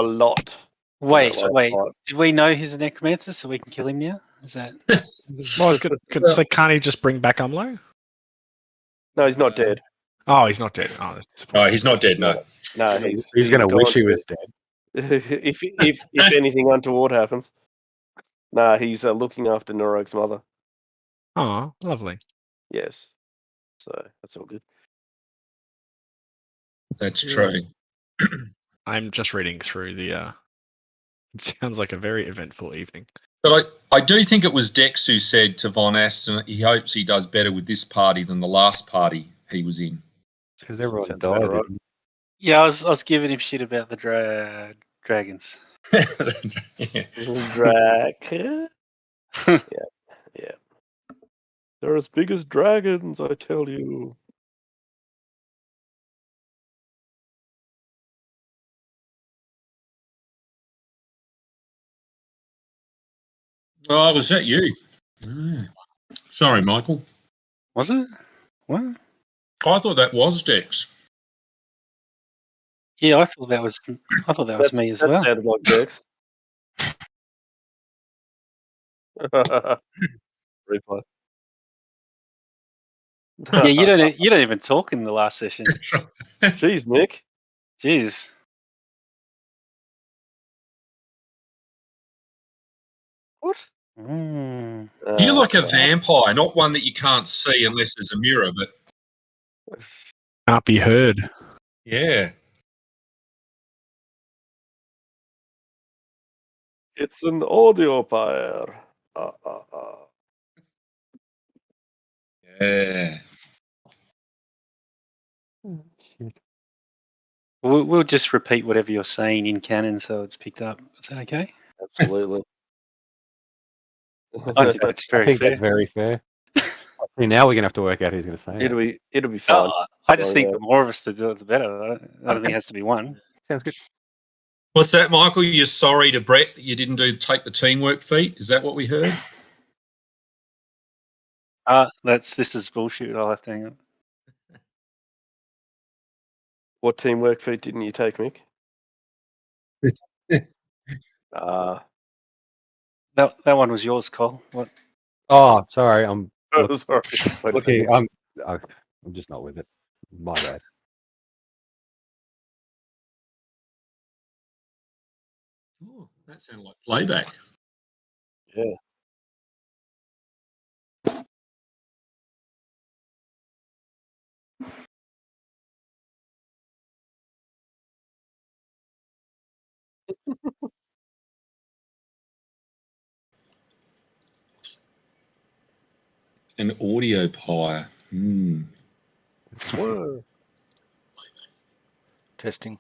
a lot. Wait. Did we know he's a necromancer, so we can kill him now? Is that? Well, so can't he just bring back Umlo? No, he's not dead. Oh, he's not dead. Oh, that's disappointing. No, he's not dead. No. No, He's going to wish he was dead. if anything untoward happens. No, he's looking after Norog's mother. Oh, lovely. Yes. So that's all good. That's true. I'm just reading through the. It sounds like a very eventful evening. But I do think it was Dex who said to Von Aston he hopes he does better with this party than the last party he was in. Because everyone Sounds died. about right. Yeah, I was giving him shit about the dragons. Drag. Yeah. They're as big as dragons, I tell you. Oh, was that you? Sorry, Michael. Was it? What? I thought that was Dex. Yeah, I thought that was me as well. That sounded like Dex. Replay. Yeah, you don't even talk in the last session. Jeez, Nick. Jeez. What? You're like a vampire, not one that you can't see unless there's a mirror, but Can't be heard. yeah. It's an audio pyre. Yeah. We'll just repeat whatever you're saying in canon so it's picked up. Is that okay? Absolutely. I think that's I very think fair. that's very fair. See, now we're going to have to work out who's going to say it. It'll be fun. I just think the more of us to do it, the better. I don't think it has to be one. Sounds good. What's that, Michael? You're sorry to Brett that you didn't take the teamwork feat? Is that what we heard? This is bullshit. I'll have to hang up. What teamwork feat didn't you take, Mick? That one was yours, Cole. What? Oh, sorry. I'm Sorry. Wait a looking. second. I'm just not with it. My bad. Oh, that sounded like playback. Yeah. An audio pyre. Whoa. Testing.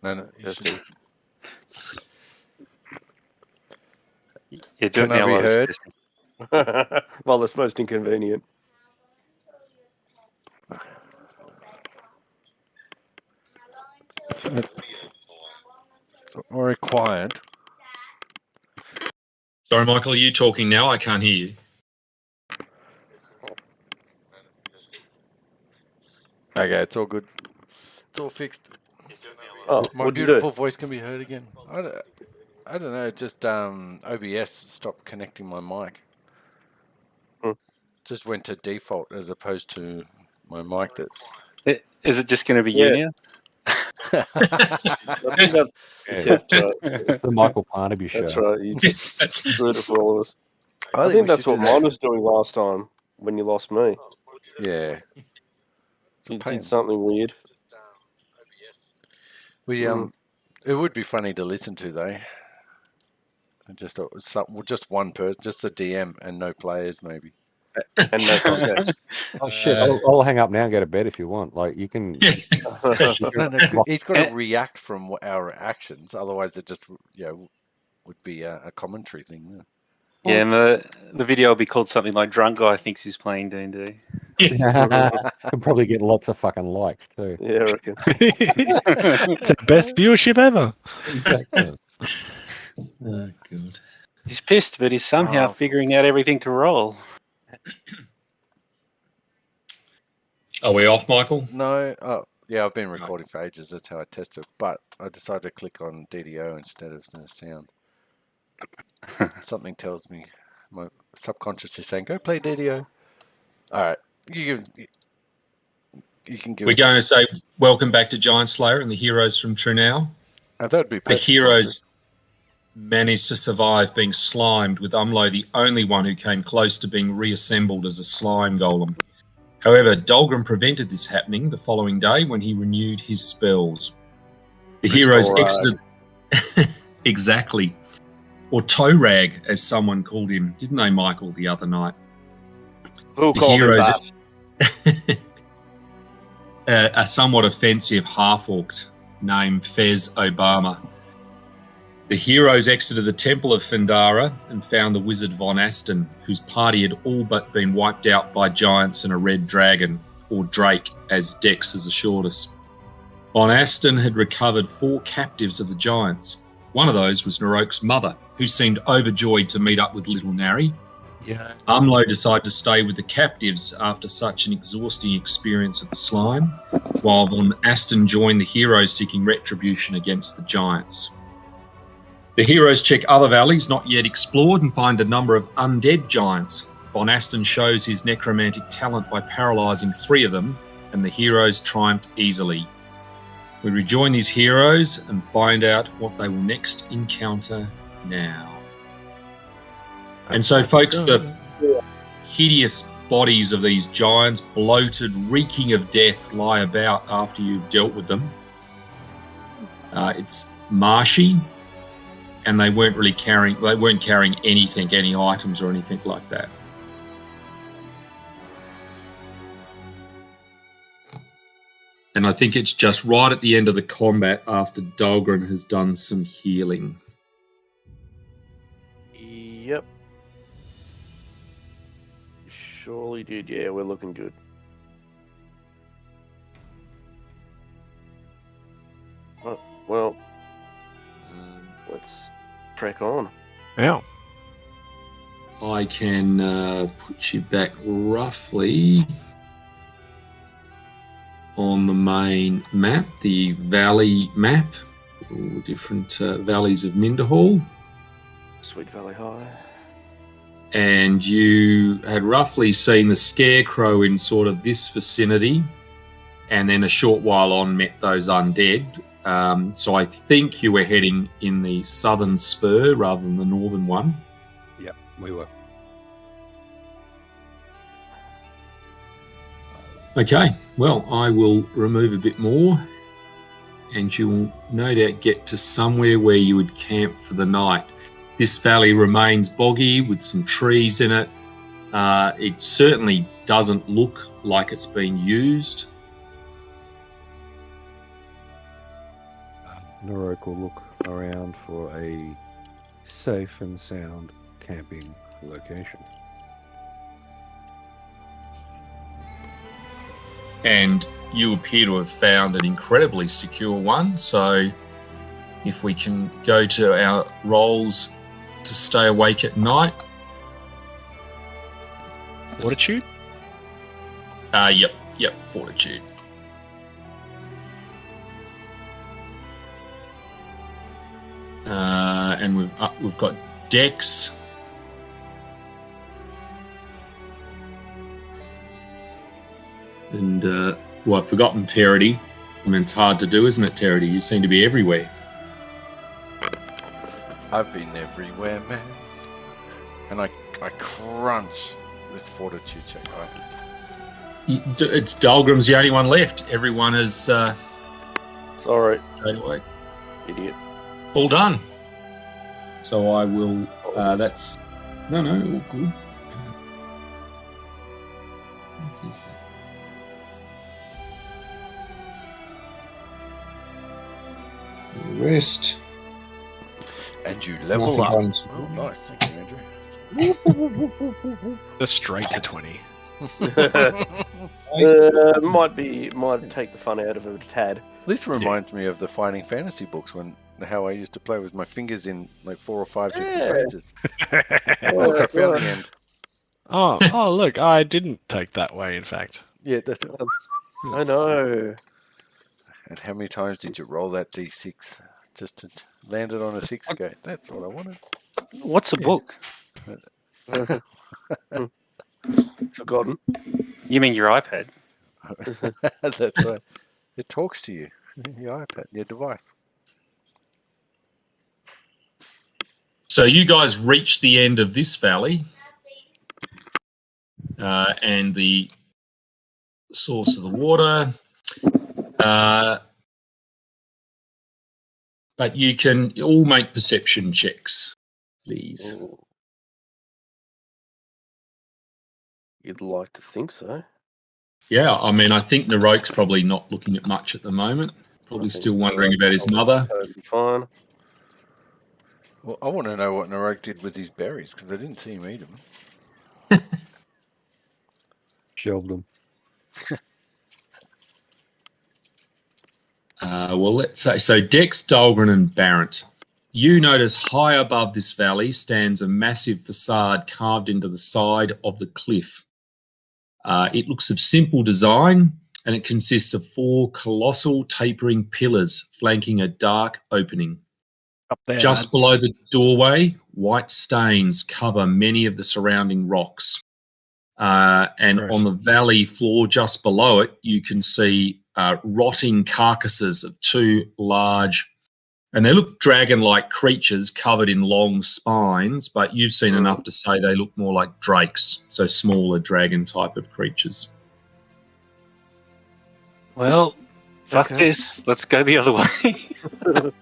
No. Testing. Yeah, do it Can I now be while it's heard? testing. Well, it's most inconvenient. Or quiet. Sorry, Michael, are you talking now? I can't hear you. Okay, it's all good. It's all fixed. Oh, My what'd you beautiful do? voice can be heard again. I don't know. Just OBS stopped connecting my mic. Just went to default as opposed to my mic. Is it just going to be you now? I think that's right. The Michael Parnaby show. That's right. You just screwed it for all of us. I think think we that's should what do that. mine was doing last time when you lost me. Yeah. You did something weird. It would be funny to listen to though. Just one person, just the DM and no players maybe. And no context. Oh shit! I'll hang up now and go to bed if you want. Like you can. No, he's got to react from our actions. Otherwise, it just would be a commentary thing. Yeah, and the video will be called something like "Drunk Guy Thinks He's Playing D&D." Could probably get lots of fucking likes too. Yeah, I reckon. It's the best viewership ever. Exactly. Oh, good. He's pissed, but he's somehow figuring out everything to roll. Are we off, Michael? No, Yeah, I've been recording for ages. That's how I test it. But I decided to click on DDO instead of the sound. Something tells me, my subconscious is saying, "Go play DDO." All right, you can give. We're going to say welcome back to Giantslayer and the heroes from Trunau. That'd be The perfect. heroes managed to survive being slimed, with Umlo the only one who came close to being reassembled as a slime golem. However, Dahlgren prevented this happening the following day when he renewed his spells. The heroes exited... Exactly. Or Toe Rag, as someone called him, didn't they, Michael, the other night? Who The called heroes... him that? A somewhat offensive half-orc named Fez Obama. The heroes exited the Temple of Findara and found the wizard Von Aston, whose party had all but been wiped out by giants and a red dragon, or Drake, as Dex has assured us. Von Aston had recovered 4 captives of the giants. One of those was Narok's mother, who seemed overjoyed to meet up with little Nari. Yeah. Umlo decided to stay with the captives after such an exhausting experience with the slime, while Von Aston joined the heroes seeking retribution against the giants. The heroes check other valleys not yet explored and find a number of undead giants. Von Aston shows his necromantic talent by paralysing 3 of them, and the heroes triumphed easily. We rejoin these heroes and find out what they will next encounter now. And so, folks, the hideous bodies of these giants, bloated, reeking of death, lie about after you've dealt with them. It's marshy, and they weren't carrying anything, any items or anything like that. And I think it's just right at the end of the combat after Dahlgren has done some healing. Yep. Surely did. Yeah, we're looking good. Well, let's trek on. Yeah. I can put you back roughly on the main map, the valley map, all the different valleys of Minderhall. Sweet Valley High. And you had roughly seen the Scarecrow in sort of this vicinity, and then a short while on met those undead. So I think you were heading in the southern spur rather than the northern one. Yeah, we were. Okay, well, I will remove a bit more, and you will no doubt get to somewhere where you would camp for the night. This valley remains boggy with some trees in it. It certainly doesn't look like it's been used. Narok will look around for a safe and sound camping location. And you appear to have found an incredibly secure one, so if we can go to our rolls to stay awake at night. Fortitude? Yep, Fortitude. And we've got Dex. And, I've forgotten Terity. I mean, it's hard to do, isn't it, Terity? You seem to be everywhere. I've been everywhere, man. And I crunch with fortitude check. It's Dahlgren's the only one left. Everyone has Sorry, stayed awake. idiot. All done. So I will. That's no, all good. What is that? Rest. And you level Nothing up. on- Oh, nice. Thank you, Andrew. Just straight to 20. Might take the fun out of it a tad. This reminds me of the Fighting Fantasy books when how I used to play with my fingers in like 4 or 5 different pages. Look, I found the end. Oh, look, I didn't take that way, in fact. Yeah, that's I know. And how many times did you roll that d6 just to land it on a 6 gate? That's what I wanted. What's a book? Forgotten. You mean your iPad? That's right. It talks to you, your iPad, your device. So you guys reach the end of this valley, and the source of the water. But you can all make perception checks, please. Ooh. You'd like to think so. Yeah, I mean, I think Naroke's probably not looking at much at the moment. Probably still wondering about his mother. Totally fine. Well, I want to know what Naroke did with his berries because I didn't see him eat them. Shelved them. Well, let's say so. Dex, Dahlgren, and Barrett. You notice high above this valley stands a massive facade carved into the side of the cliff. It looks of simple design, and it consists of 4 colossal tapering pillars flanking a dark opening. Up there, Just lads. below the doorway, white stains cover many of the surrounding rocks. And Gross. on the valley floor just below it, you can see rotting carcasses of 2 large, and they look dragon-like creatures covered in long spines, but you've seen enough to say they look more like drakes, so smaller dragon type of creatures. Well, fuck Okay. this. Let's go the other way.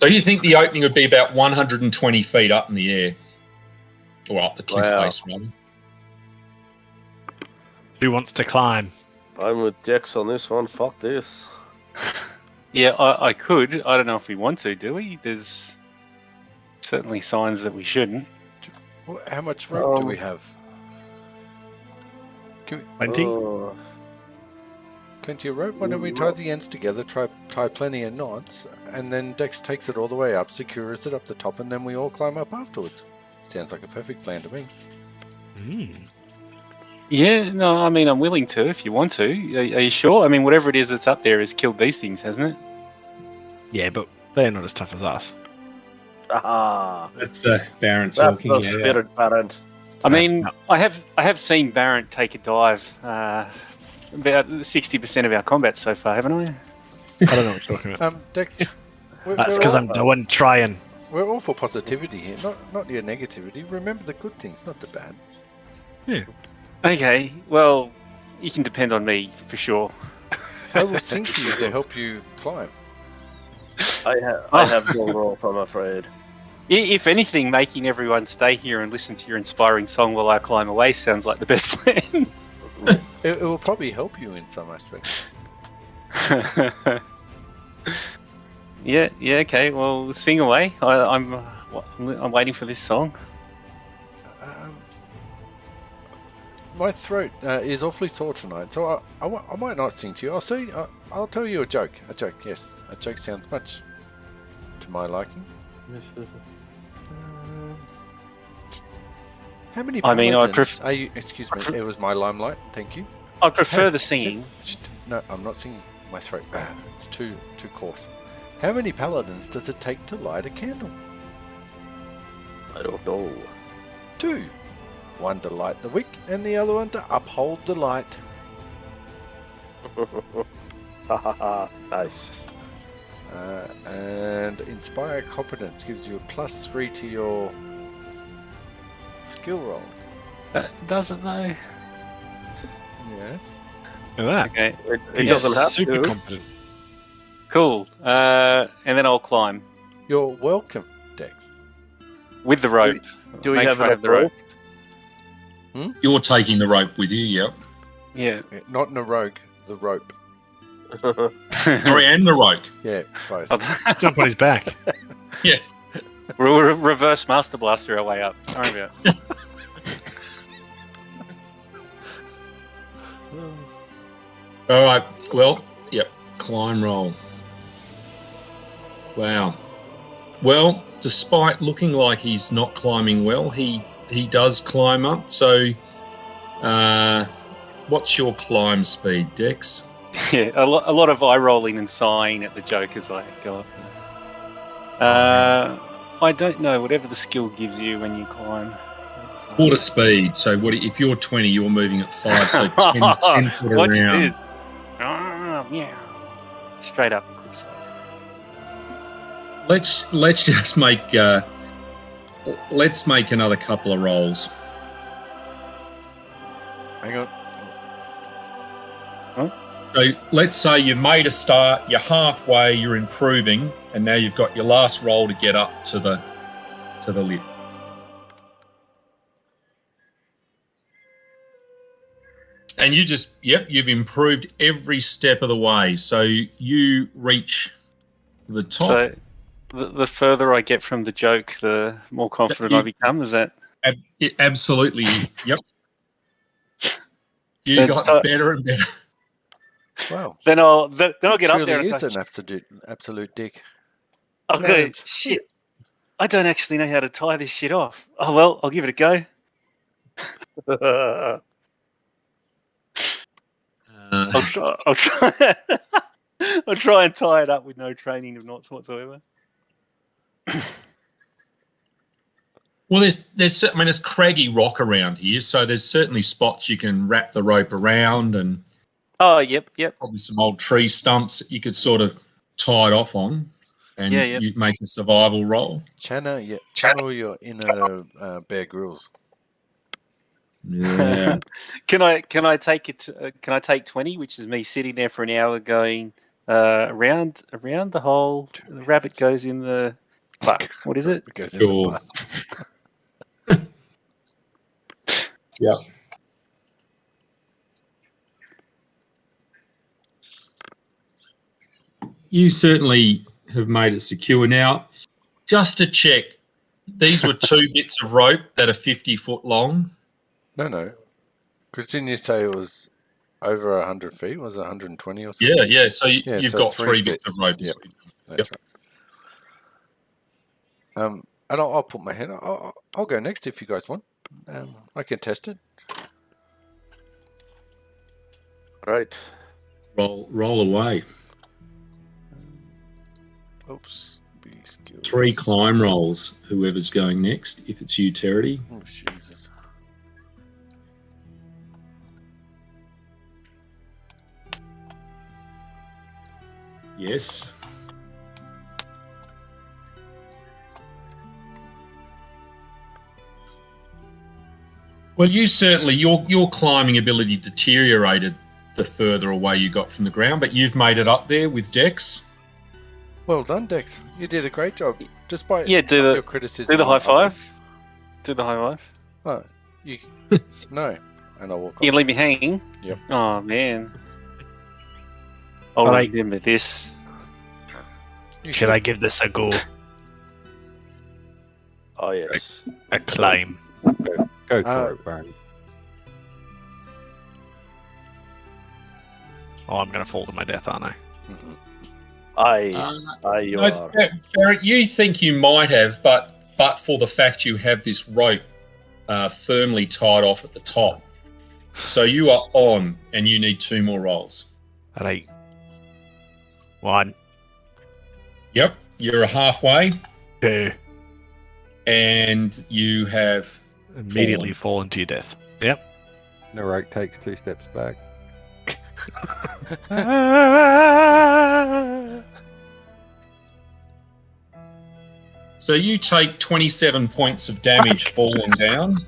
So you think the opening would be about 120 feet up in the air, or up the cliff Wow. face, rather. Who wants to climb? I'm with Dex on this one. Fuck this. Yeah, I could. I don't know if we want to, do we? There's certainly signs that we shouldn't. Well, how much rope do Um, we have? Can we, 20? Oh, plenty of rope? Why don't we tie the ends together, tie plenty of knots, and then Dex takes it all the way up, secures it up the top, and then we all climb up afterwards. Sounds like a perfect plan to me. Yeah, no, I mean, I'm willing to if you want to. Are you sure? I mean, whatever it is that's up there has killed these things, hasn't it? Yeah, but they're not as tough as us. ah, That's the Baron that's talking. the Yeah. spirit parent. I mean, no. I have seen Barrett take a dive. About 60% of our combat so far, haven't I? I don't know what you're talking about. Dex, That's because I'm the one trying. We're all for positivity here, not your negativity. Remember the good things, not the bad. Yeah. Okay, well, you can depend on me for sure. I will sing to you to help you climb. I have no rope, I'm afraid. If anything, making everyone stay here and listen to your inspiring song while I climb away sounds like the best plan. It will probably help you in some aspects. Yeah, okay, well, sing away. I'm waiting for this song. My throat is awfully sore tonight, so I might not sing to you. I'll tell you a joke. A joke, yes. A joke sounds much to my liking. How many I mean, paladins are you? Excuse me, it was my limelight. Thank you. I prefer the singing. No, I'm not singing. My throat. It's too coarse. How many paladins does it take to light a candle? I don't know. 2. One to light the wick, and the other one to uphold the light. Ha ha ha. Nice. And inspire competence gives you a +3 to your skill rolls. That doesn't though. Yes. Look at that. Okay, It He's doesn't have super to. competent. cool. And then I'll climb You're welcome, Dex. with the rope. Do we Make have sure I enough the rope? rope? You're taking the rope with you, yep. Yeah. Not in a rogue, the rope. Sorry, and the rope. Yeah, both. Jump on his back. Yeah. We'll reverse Master Blaster our way up. Sorry about it. All right. Well, yep. Climb roll. Wow. Well, despite looking like he's not climbing well, he does climb up. So, what's your climb speed, Dex? Yeah, a lot of eye rolling and sighing at the joke as I go up. I don't know. Whatever the skill gives you when you climb. Quarter speed. So what? If you're 20, you're moving at 5. So 10 foot Watch around. this. Yeah. Straight up. Let's just make let's make another couple of rolls. Hang on. So let's say you've made a start, you're halfway, you're improving, and now you've got your last roll to get up to the lip. And you just, you've improved every step of the way. So you reach the top. So the further I get from the joke, the more confident I become. Is that? Absolutely. Yep. You got better and better. Wow. Then I'll get up there. Truly And is an absolute dick. I'll go, shit. I don't actually know how to tie this shit off. Oh well, I'll give it a go. I'll try. I'll try and tie it up with no training of knots whatsoever. Well, there's I mean, it's craggy rock around here, so there's certainly spots you can wrap the rope around, and oh, yep. Probably some old tree stumps that you could sort of tie it off on, and you make a survival roll. Channel your inner Bear Grylls. Yeah. Can I take it? Can I take 20, which is me sitting there for an hour going around the hole? The rabbit goes in the butt. What is it? Goes in the butt. Yeah. You certainly have made it secure. Now, just to check, these were 2 bits of rope that are 50 foot long. No. Because didn't you say it was over 100 feet? Was it 120 or something? Yeah. So you've got 3 bits of rope. Yep. That's right. And I'll put my hand. I'll go next if you guys want. I can test it. Right. Roll away. Oops. 3 climb rolls. Whoever's going next, if it's you, Terry. Oh Jesus. Yes. Well, you certainly your climbing ability deteriorated the further away you got from the ground, but you've made it up there with Dex. Well done, Dex. You did a great job, despite do your criticism. Do the high five. Do the high five. Oh, you no, and I'll walk. You leave me hanging. Yep. Oh man. I'll remember this. Should I give this a go? Oh yes. A climb. Go for it, Barney. Oh, I'm going to fall to my death, aren't I? You no, are. Barrett, you think you might have, but for the fact you have this rope firmly tied off at the top. So you are on, and you need 2 more rolls. All right. 1. Yep, you're halfway. 2. And you have Immediately fallen to your death. Yep. Narok takes 2 steps back. So you take 27 points of damage falling down.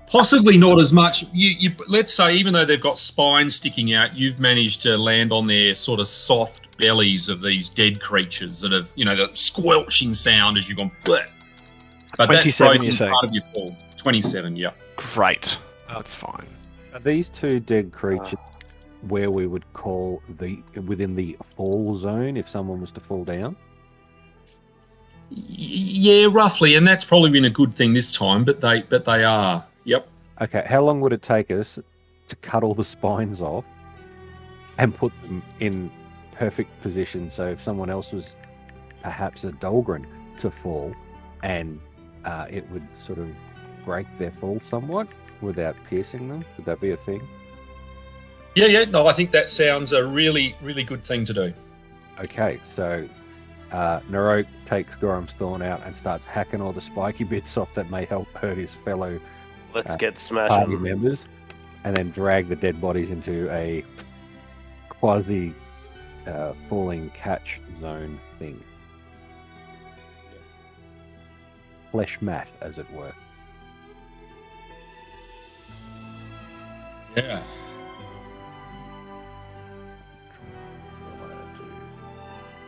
Possibly not as much. You let's say, even though they've got spines sticking out, you've managed to land on their sort of soft bellies of these dead creatures that have, the squelching sound as you've gone. Bleh. But 27, you that's say? part of your fall. 27, yeah. Great. That's fine. Are these 2 dead creatures where we would call within the fall zone if someone was to fall down? Yeah, roughly, and that's probably been a good thing this time. But they are. Yep. Okay. How long would it take us to cut all the spines off and put them in perfect position? So if someone else was perhaps a Dahlgren to fall, and it would sort of break their fall somewhat without piercing them, would that be a thing? Yeah. No, I think that sounds a really, really good thing to do. Okay, so Narok takes Gorham's Thorn out and starts hacking all the spiky bits off that may help hurt his fellow Let's get party smashing. members, and then drag the dead bodies into a quasi falling catch zone thing. Flesh mat, as it were. Yeah.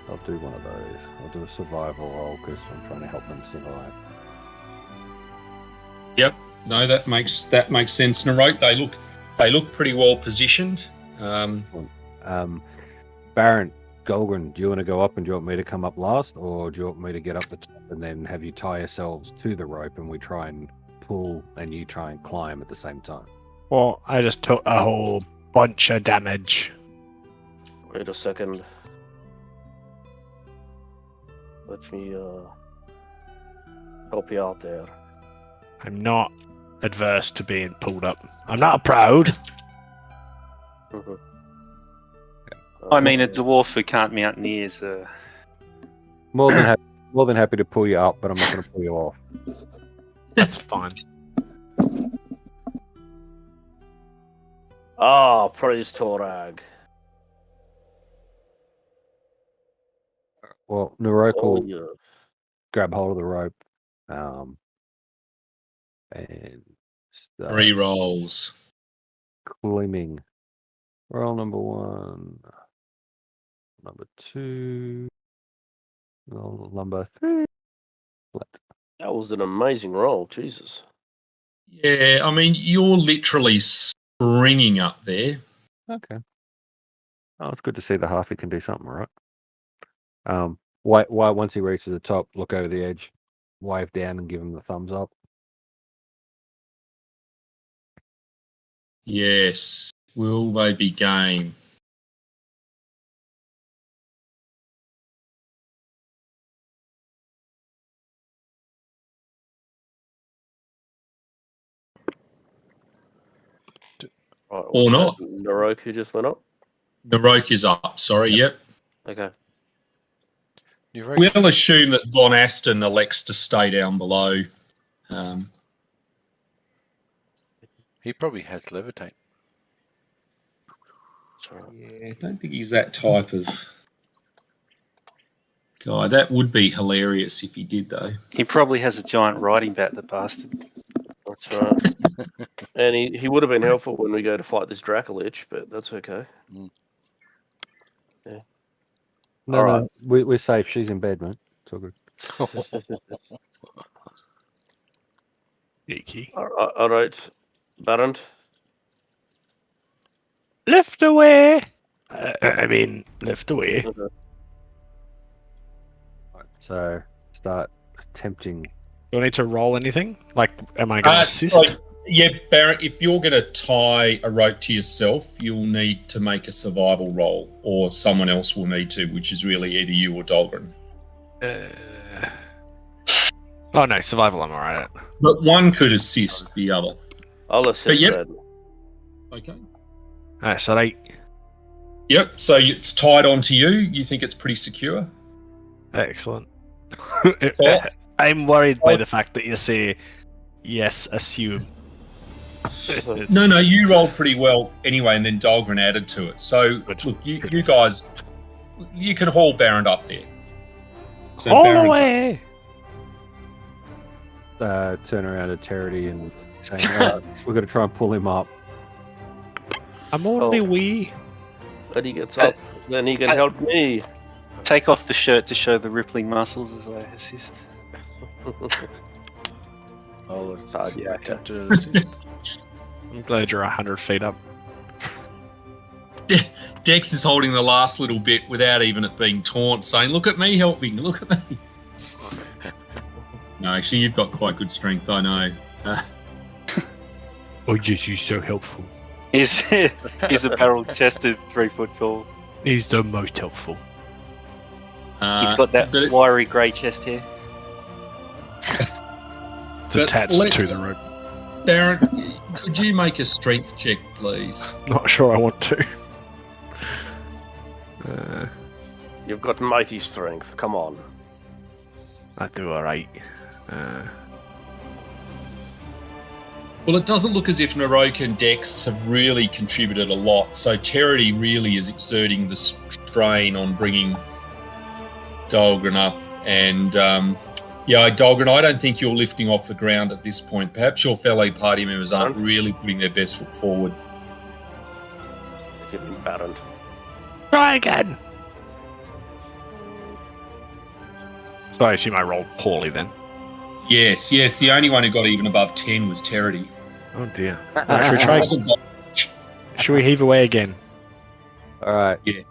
I'll do one of those. I'll do a survival roll because I'm trying to help them survive. Yep. No, that makes sense. Narrote, they look pretty well positioned. Baron, Golgren, do you want to go up and do you want me to come up last, or do you want me to get up the top and then have you tie yourselves to the rope and we try and pull and you try and climb at the same time? Well, I just took a whole bunch of damage. Wait a second. Let me help you out there. I'm not adverse to being pulled up. I'm not proud. Mhm. I mean, a dwarf who can't mountaineer is More than happy to pull you up, but I'm not going to pull you off. That's fine. Praise Torag. Well, Narok Oh, will yeah. grab hold of the rope and start 3 rolls. climbing. Roll number 1, number 2, roll number 3. That was an amazing roll, Jesus. Yeah, I mean, you're literally springing up there. Okay. Oh, it's good to see the halfie can do something, right? Why once he reaches the top, look over the edge, wave down and give him the thumbs up. Yes. Will they be game? Right, Or not. Naroku just went up. Narok is up. Sorry, yep. Okay. We'll assume that Von Aston elects to stay down below. He probably has levitate. Yeah, I don't think he's that type of guy. That would be hilarious if he did, though. he probably has a giant riding bat, the bastard. That's right. And he would have been helpful when we go to fight this Dracolich, but that's okay. No, All right. we're safe. She's in bed, man. It's all good. Geeky. All right. Baron. Lift away. Lift away. Right, so start attempting. Do I need to roll anything? Like, am I going to assist? Yeah, Barrett, if you're going to tie a rope to yourself, you'll need to make a survival roll, or someone else will need to, which is really either you or Dahlgren. Oh, no, survival I'm alright at. But one could assist the other. I'll assist But yep. then. Okay. Alright, so 8. Yep, so it's tied onto you. You think it's pretty secure? Excellent. I'm worried by the fact that you say, yes, assume. No, you rolled pretty well anyway, and then Dahlgren added to it. So, Good. look, you guys, you can haul Baron up there. So All Baron's- away! Turn around to Terity and say, we're going to try and pull him up. I'm only Oh. wee. When he gets up, then he can help me. Take off the shirt to show the rippling muscles as I assist. I'll yeah. attempt to assist. I'm glad you're 100 feet up. Dex is holding the last little bit without even it being taunt, saying, look at me helping, look at me. No, actually, you've got quite good strength, I know. Oh, yes, you're so helpful. He's a barrel-chested, 3 foot tall. He's the most helpful. He's got that but- wiry grey chest hair. It's But attached let's- to the rope. Baron, could you make a strength check, please? Not sure I want to. You've got mighty strength. Come on. I do alright. Well, it doesn't look as if Narok and Dex have really contributed a lot, so Terity really is exerting the strain on bringing Dahlgren up. And, Dahlgren, I don't think you're lifting off the ground at this point. Perhaps your fellow party members aren't really putting their best foot forward. Give him Baron. Try again! So I assume I rolled poorly then. Yes, the only one who got even above 10 was Terity. Oh dear. Should we try? Should we heave away again? All right. Yes.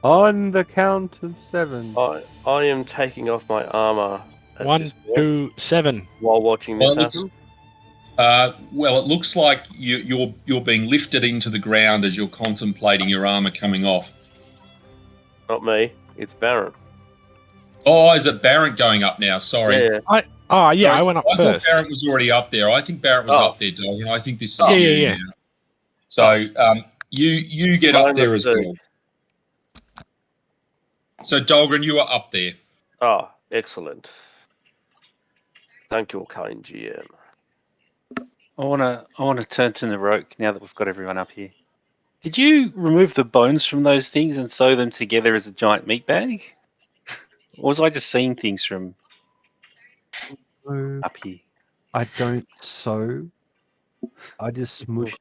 On the count of 7. I am taking off my armor. 1, 2, 7. While watching this happen. Well, it looks like you're being lifted into the ground as you're contemplating your armor coming off. Not me. It's Baron. Oh, is it Barrett going up now? Sorry. Yeah. I went up first. Thought Barrett was already up there. I think Barrett was up there, Dog, and I think this is Yeah. now. So you get up there as well. So Dahlgren, you are up there. Oh, excellent. Thank you, kind GM. I wanna turn to Narok now that we've got everyone up here. Did you remove the bones from those things and sew them together as a giant meat bag? Or was I just seeing things from up here? I don't sew. I just smush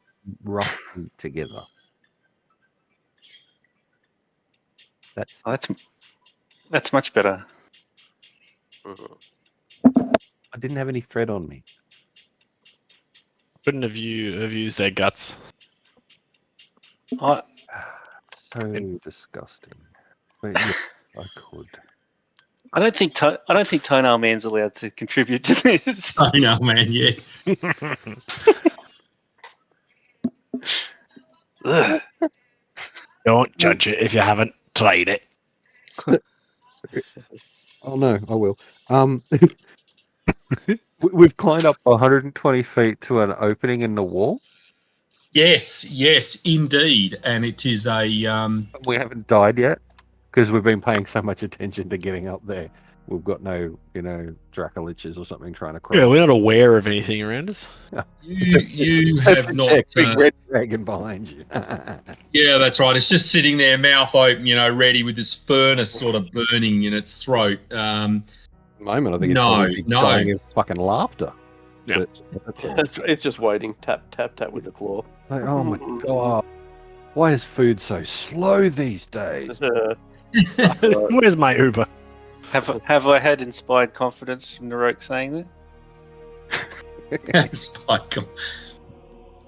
roughly together. That's That's much better. I didn't have any thread on me. Couldn't have used their guts. I So disgusting. But yeah, I could. I don't think Toenail Man's allowed to contribute to this. I know, man. Yeah. Don't judge it if you haven't tried it. Oh no, I will. We've climbed up 120 feet to an opening in the wall. Yes, indeed, and it is a. We haven't died yet because we've been paying so much attention to getting up there. We've got no, Dracoliches or something trying to cross. Yeah, we're not aware of anything around us. You have not. Big red dragon behind you. Yeah, that's right. It's just sitting there, mouth open, ready with this furnace sort of burning in its throat. Moment, I think No. it's dying of fucking laughter. Yeah. It's just waiting. Tap, tap, tap with the claw. It's like, oh my god, why is food so slow these days? Where's my Uber? Have I had inspired confidence from Narok saying that? It's like,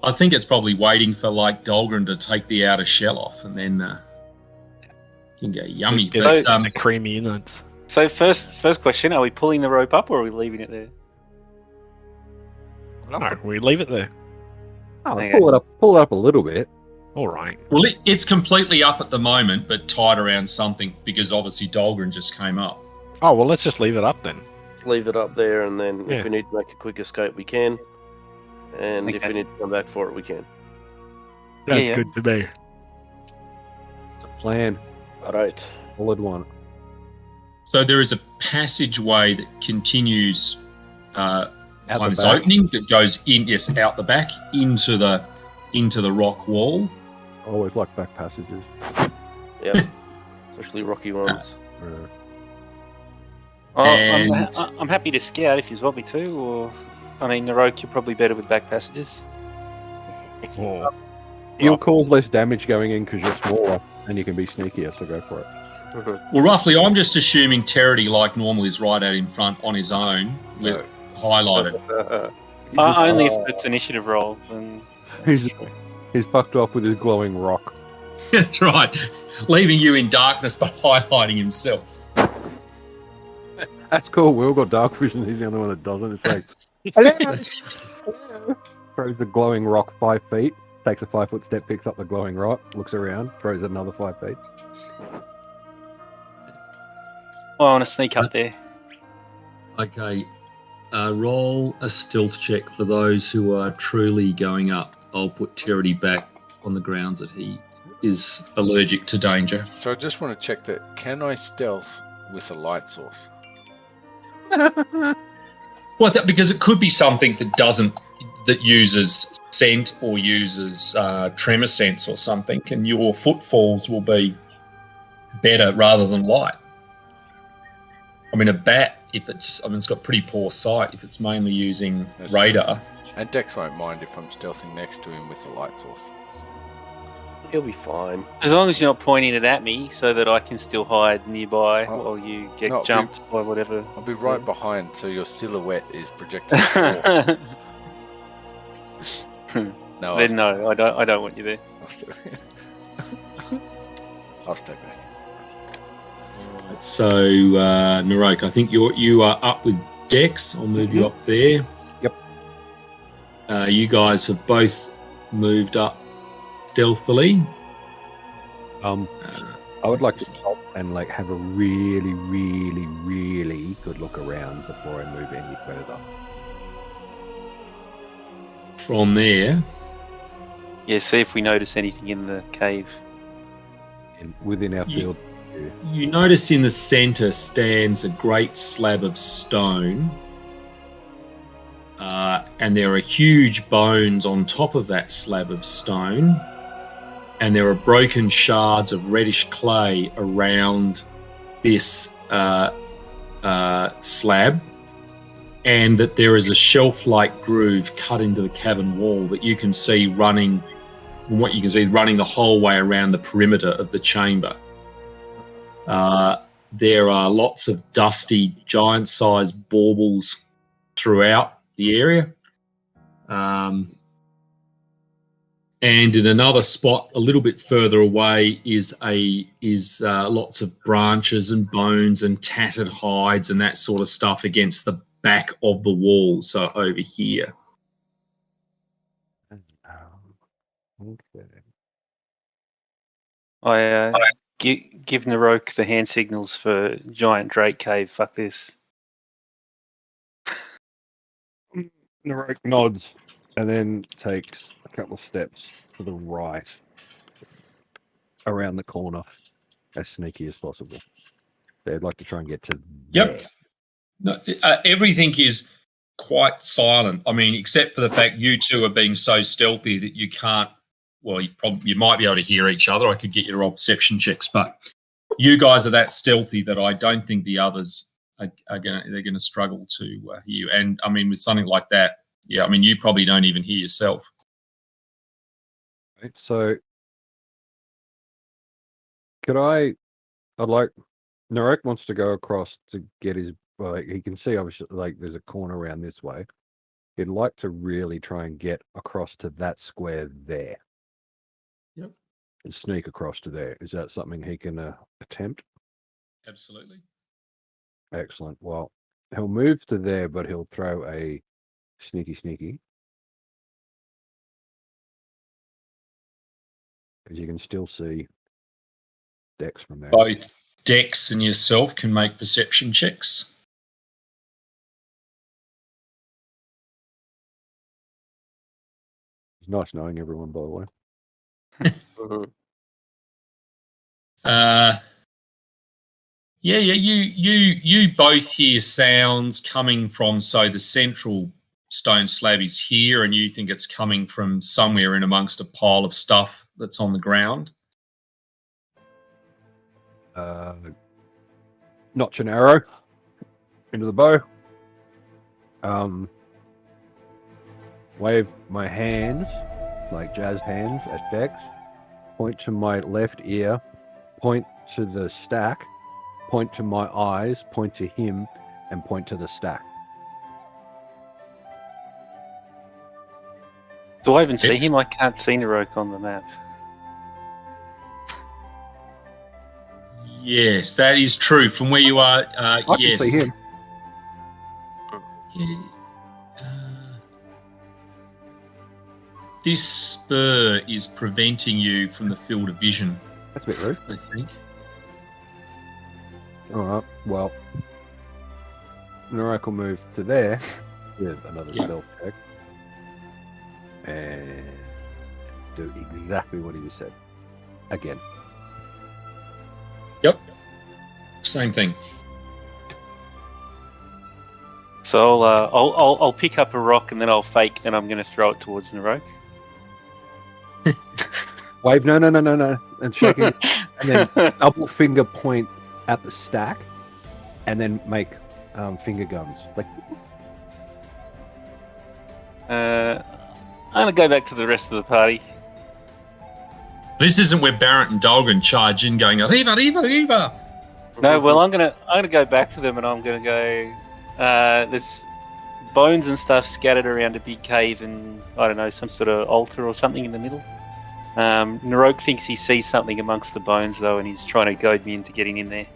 I think it's probably waiting for Dahlgren to take the outer shell off, and then you can go yummy. It's creamy in it. So first question: are we pulling the rope up or are we leaving it there? No, we leave it there. Oh, Okay. pull it up a little bit. All right. Well, it's completely up at the moment, but tied around something because obviously Dahlgren just came up. Oh, well, let's just leave it up then. Let's leave it up there, and then Yeah. if we need to make a quick escape, we can. And if Okay. we need to come back for it, we can. That's Yeah. good to me. Plan. All right. Solid one. So there is a passageway that continues Out on the its back. opening that goes out the back into the rock wall. I always like back passages. Yeah. Especially rocky ones. And- I'm happy to scout if you want me to, or Narok, you're probably better with back passages. Oh. You'll cause less damage going in because you're smaller and you can be sneakier, so go for it. Well, roughly, I'm just assuming Terity, like normal, is right out in front on his own, with highlighted. Only if it's initiative roll. Then He's fucked off with his glowing rock. That's right, leaving you in darkness but highlighting himself. That's cool. We all got dark vision. He's the only one that doesn't. It's like, throws the glowing rock 5 feet, takes a 5-foot step, picks up the glowing rock, looks around, throws it another 5 feet. I want to sneak up there. Okay. Roll a stealth check for those who are truly going up. I'll put Terity back on the grounds that he is allergic to danger. So I just want to check that. Can I stealth with a light source? Well, because it could be something that uses scent or uses tremor sense or something, and your footfalls will be better rather than light. I mean, a bat, it's got pretty poor sight if it's mainly using radar. And Dex won't mind if I'm stealthing next to him with a light source. He'll be fine. As long as you're not pointing it at me so that I can still hide nearby Oh, while you get no, jumped by whatever. I'll be right behind, so your silhouette is projected forth. No, Then no, I don't want you there. I'll stay back. So, Narok, I think you are up with Dex. I'll move you up there. Yep. You guys have both moved up stealthily. I would like to stop and like have a really, really, really good look around before I move any further. From there, Yeah, see if we notice anything in the cave. Within our You- field. you notice in the centre stands a great slab of stone, and there are huge bones on top of that slab of stone, and there are broken shards of reddish clay around this slab, and that there is a shelf-like groove cut into the cavern wall that you can see running, from what you can see, running the whole way around the perimeter of the chamber. There are lots of dusty, giant-sized baubles throughout the area. And in another spot, a little bit further away, is lots of branches and bones and tattered hides and that sort of stuff against the back of the wall. So over here. Okay. I give Narok the hand signals for giant Drake Cave. Fuck this. Narok nods and then takes a couple of steps to the right around the corner as sneaky as possible. They'd like to try and get to Yep. there. No, everything is quite silent. I mean, except for the fact you two are being so stealthy that you can't. Well, you might be able to hear each other. I could get you to roll perception checks, but you guys are that stealthy that I don't think the others they're gonna struggle to hear you. And I mean, with something like that, yeah, I mean, you probably don't even hear yourself. Right, so I'd like Narek wants to go across to get his he can see obviously like there's a corner around this way. He'd like to really try and get across to that square there. Yep. And sneak across to there. Is that something he can attempt? Absolutely. Excellent. Well, he'll move to there, but he'll throw a sneaky. Because you can still see Dex from there. Both Dex and yourself can make perception checks. It's nice knowing everyone, by the way. You both hear sounds coming from, so the central stone slab is here, and you think it's coming from somewhere in amongst a pile of stuff that's on the ground. Notch an arrow into the bow. Wave my hands, like jazz hands at Dex. Point to my left ear. Point to the stack. Point to my eyes. Point to him, and point to the stack. Do I even see him? I can't see Narok on the map. Yes, that is true. From where you are, I yes. can see him. Yeah. This spur is preventing you from the field of vision, That's a bit rude. I think. All right. Well, Narok will move to there with another Yeah. stealth check and do exactly what he said again. Yep. Same thing. So I'll pick up a rock and then I'll fake. Then I'm going to throw it towards Narok. Wave, no, and shake it, and then double finger point at the stack, and then make finger guns. Like, I'm going to go back to the rest of the party. This isn't where Barrett and Dahlgren charge in going, Arriva, Arriva, Arriva! No, well, I'm gonna go back to them and I'm gonna go. There's bones and stuff scattered around a big cave and I don't know, some sort of altar or something in the middle. Narok thinks he sees something amongst the bones though, and he's trying to goad me into getting in there.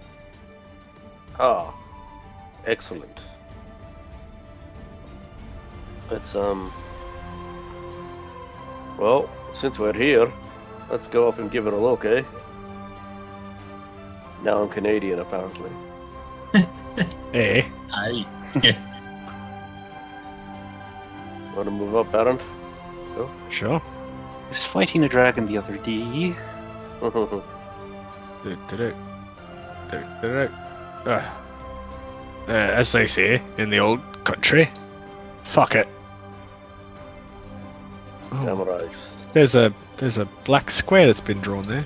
Ah, excellent. Let's well, since we're here, let's go up and give it a look, eh? Now I'm Canadian, apparently. Eh? Hey. Want to move up, Baron? Sure. I was fighting a dragon the other day. As they say in the old country, fuck it. Oh, Damn right. there's a black square that's been drawn there.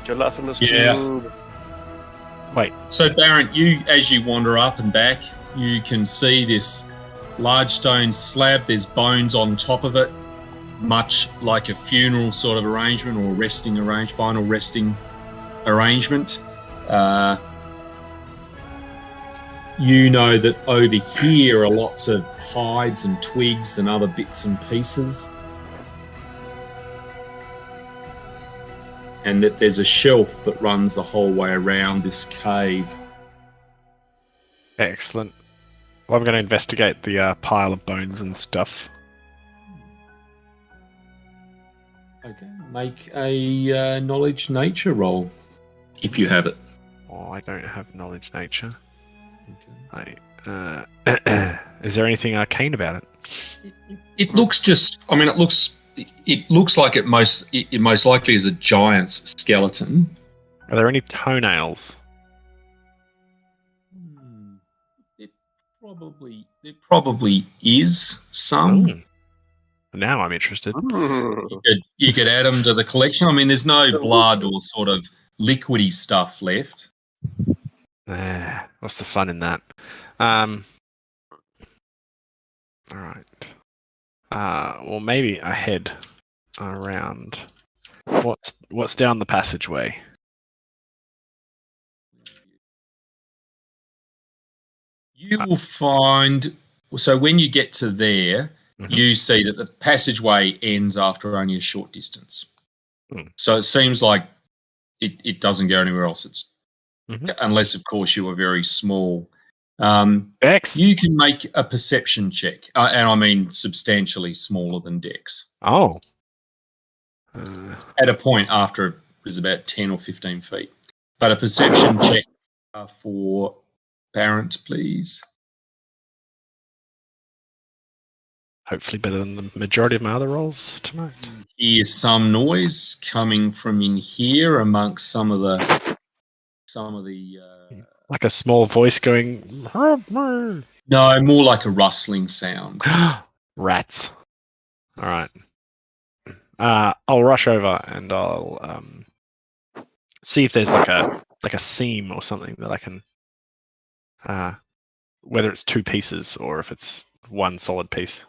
Gelatinous Yeah. cube. Wait, So, Barrett, as you wander up and back, you can see this large stone slab. There's bones on top of it, much like a funeral sort of arrangement or final resting arrangement. You know that over here are lots of hides and twigs and other bits and pieces. And that there's a shelf that runs the whole way around this cave. excellent. Well, I'm going to investigate the pile of bones and stuff. Okay, make a knowledge nature roll if you have it. Oh, I don't have knowledge nature. Okay. Is there anything arcane about it? It looks just. I mean, it looks like it most likely is a giant's skeleton. Are there any toenails? There probably is some. Hmm. Now I'm interested. You could add them to the collection. I mean, there's no blood or sort of liquidy stuff left. What's the fun in that? All right. Well, maybe I head around. What's down the passageway? You will find. So when you get to there, Mhm. you see that the passageway ends after only a short distance. Hmm. So it seems like it doesn't go anywhere else. It's Mhm. unless, of course, you are very small. Dex. You can make a perception check, and I mean substantially smaller than Dex. Oh. At a point after it was about 10 or 15 feet. But a perception check for Barrett, please. Hopefully better than the majority of my other rolls tonight. Here's some noise coming from in here amongst some of the Like a small voice going. no, more like a rustling sound. Rats. All right. I'll rush over and I'll see if there's like a seam or something that I can. Whether it's two pieces or if it's one solid piece,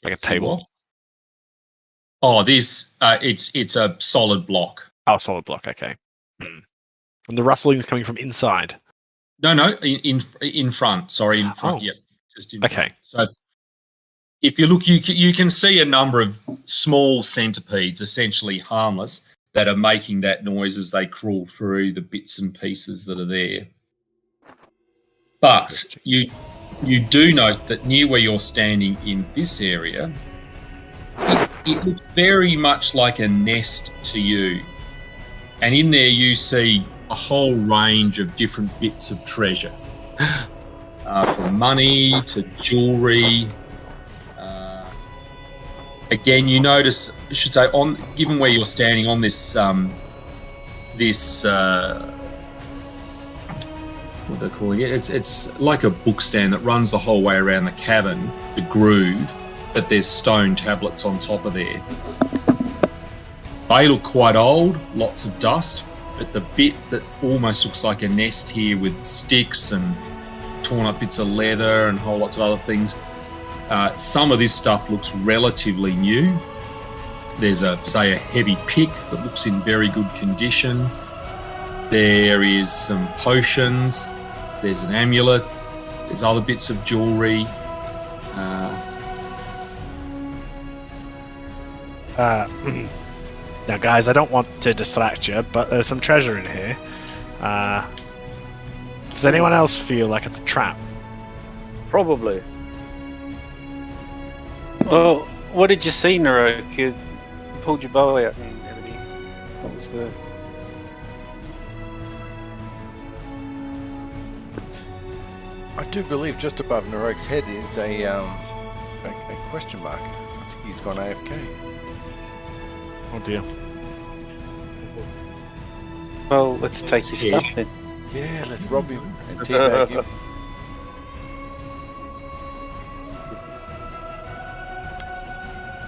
like a table. Oh, this it's a solid block. Oh, solid block. Okay. And the rustling is coming from inside. No, in front. Sorry, in front. Oh. Yep, just in front. Okay. So if you look, you can see a number of small centipedes, essentially harmless, that are making that noise as they crawl through the bits and pieces that are there. But you do note that near where you're standing in this area, it looks very much like a nest to you. And in there you see a whole range of different bits of treasure. from money to jewelry. Again, you notice, I should say, given where you're standing on this, what they're calling it, it's like a book stand that runs the whole way around the cavern, the groove, but there's stone tablets on top of there. They look quite old, lots of dust, but the bit that almost looks like a nest here with sticks and torn up bits of leather and whole lots of other things, some of this stuff looks relatively new. There's a heavy pick that looks in very good condition. There is some potions. There's an amulet. There's other bits of jewelry. Now, guys, I don't want to distract you, but there's some treasure in here. Does anyone else feel like it's a trap? Probably. Well, what did you see, Narok? You pulled your bow out and everything. What was the... I do believe just above Narok's head is a question mark. I think he's gone AFK. Oh dear. Well, let's take your stuff then. Yeah, let's rob him and teabag him.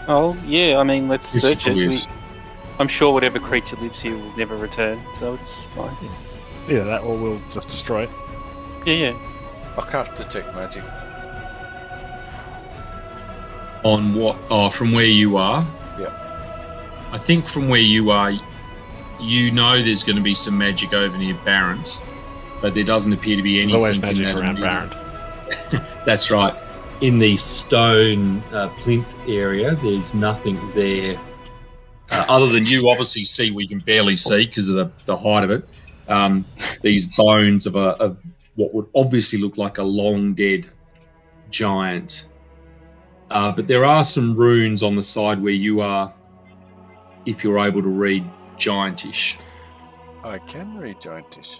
Oh, yeah, I mean, let's Yes, search it it. is. I'm sure whatever creature lives here will never return, so it's fine. Yeah, that or we'll just destroy it. Yeah. I'll cast Detect Magic. On what? Oh, from where you are? Yeah. I think from where you are, you know there's going to be some magic over near Barrent, but there doesn't appear to be anything Always in magic that around immediate- Barrent. That's right. In the stone plinth area, there's nothing there. Other than you obviously see, we can barely see because of the height of it. These bones of what would obviously look like a long dead giant. But there are some runes on the side where you are, if you're able to read Giantish. I can read Giantish.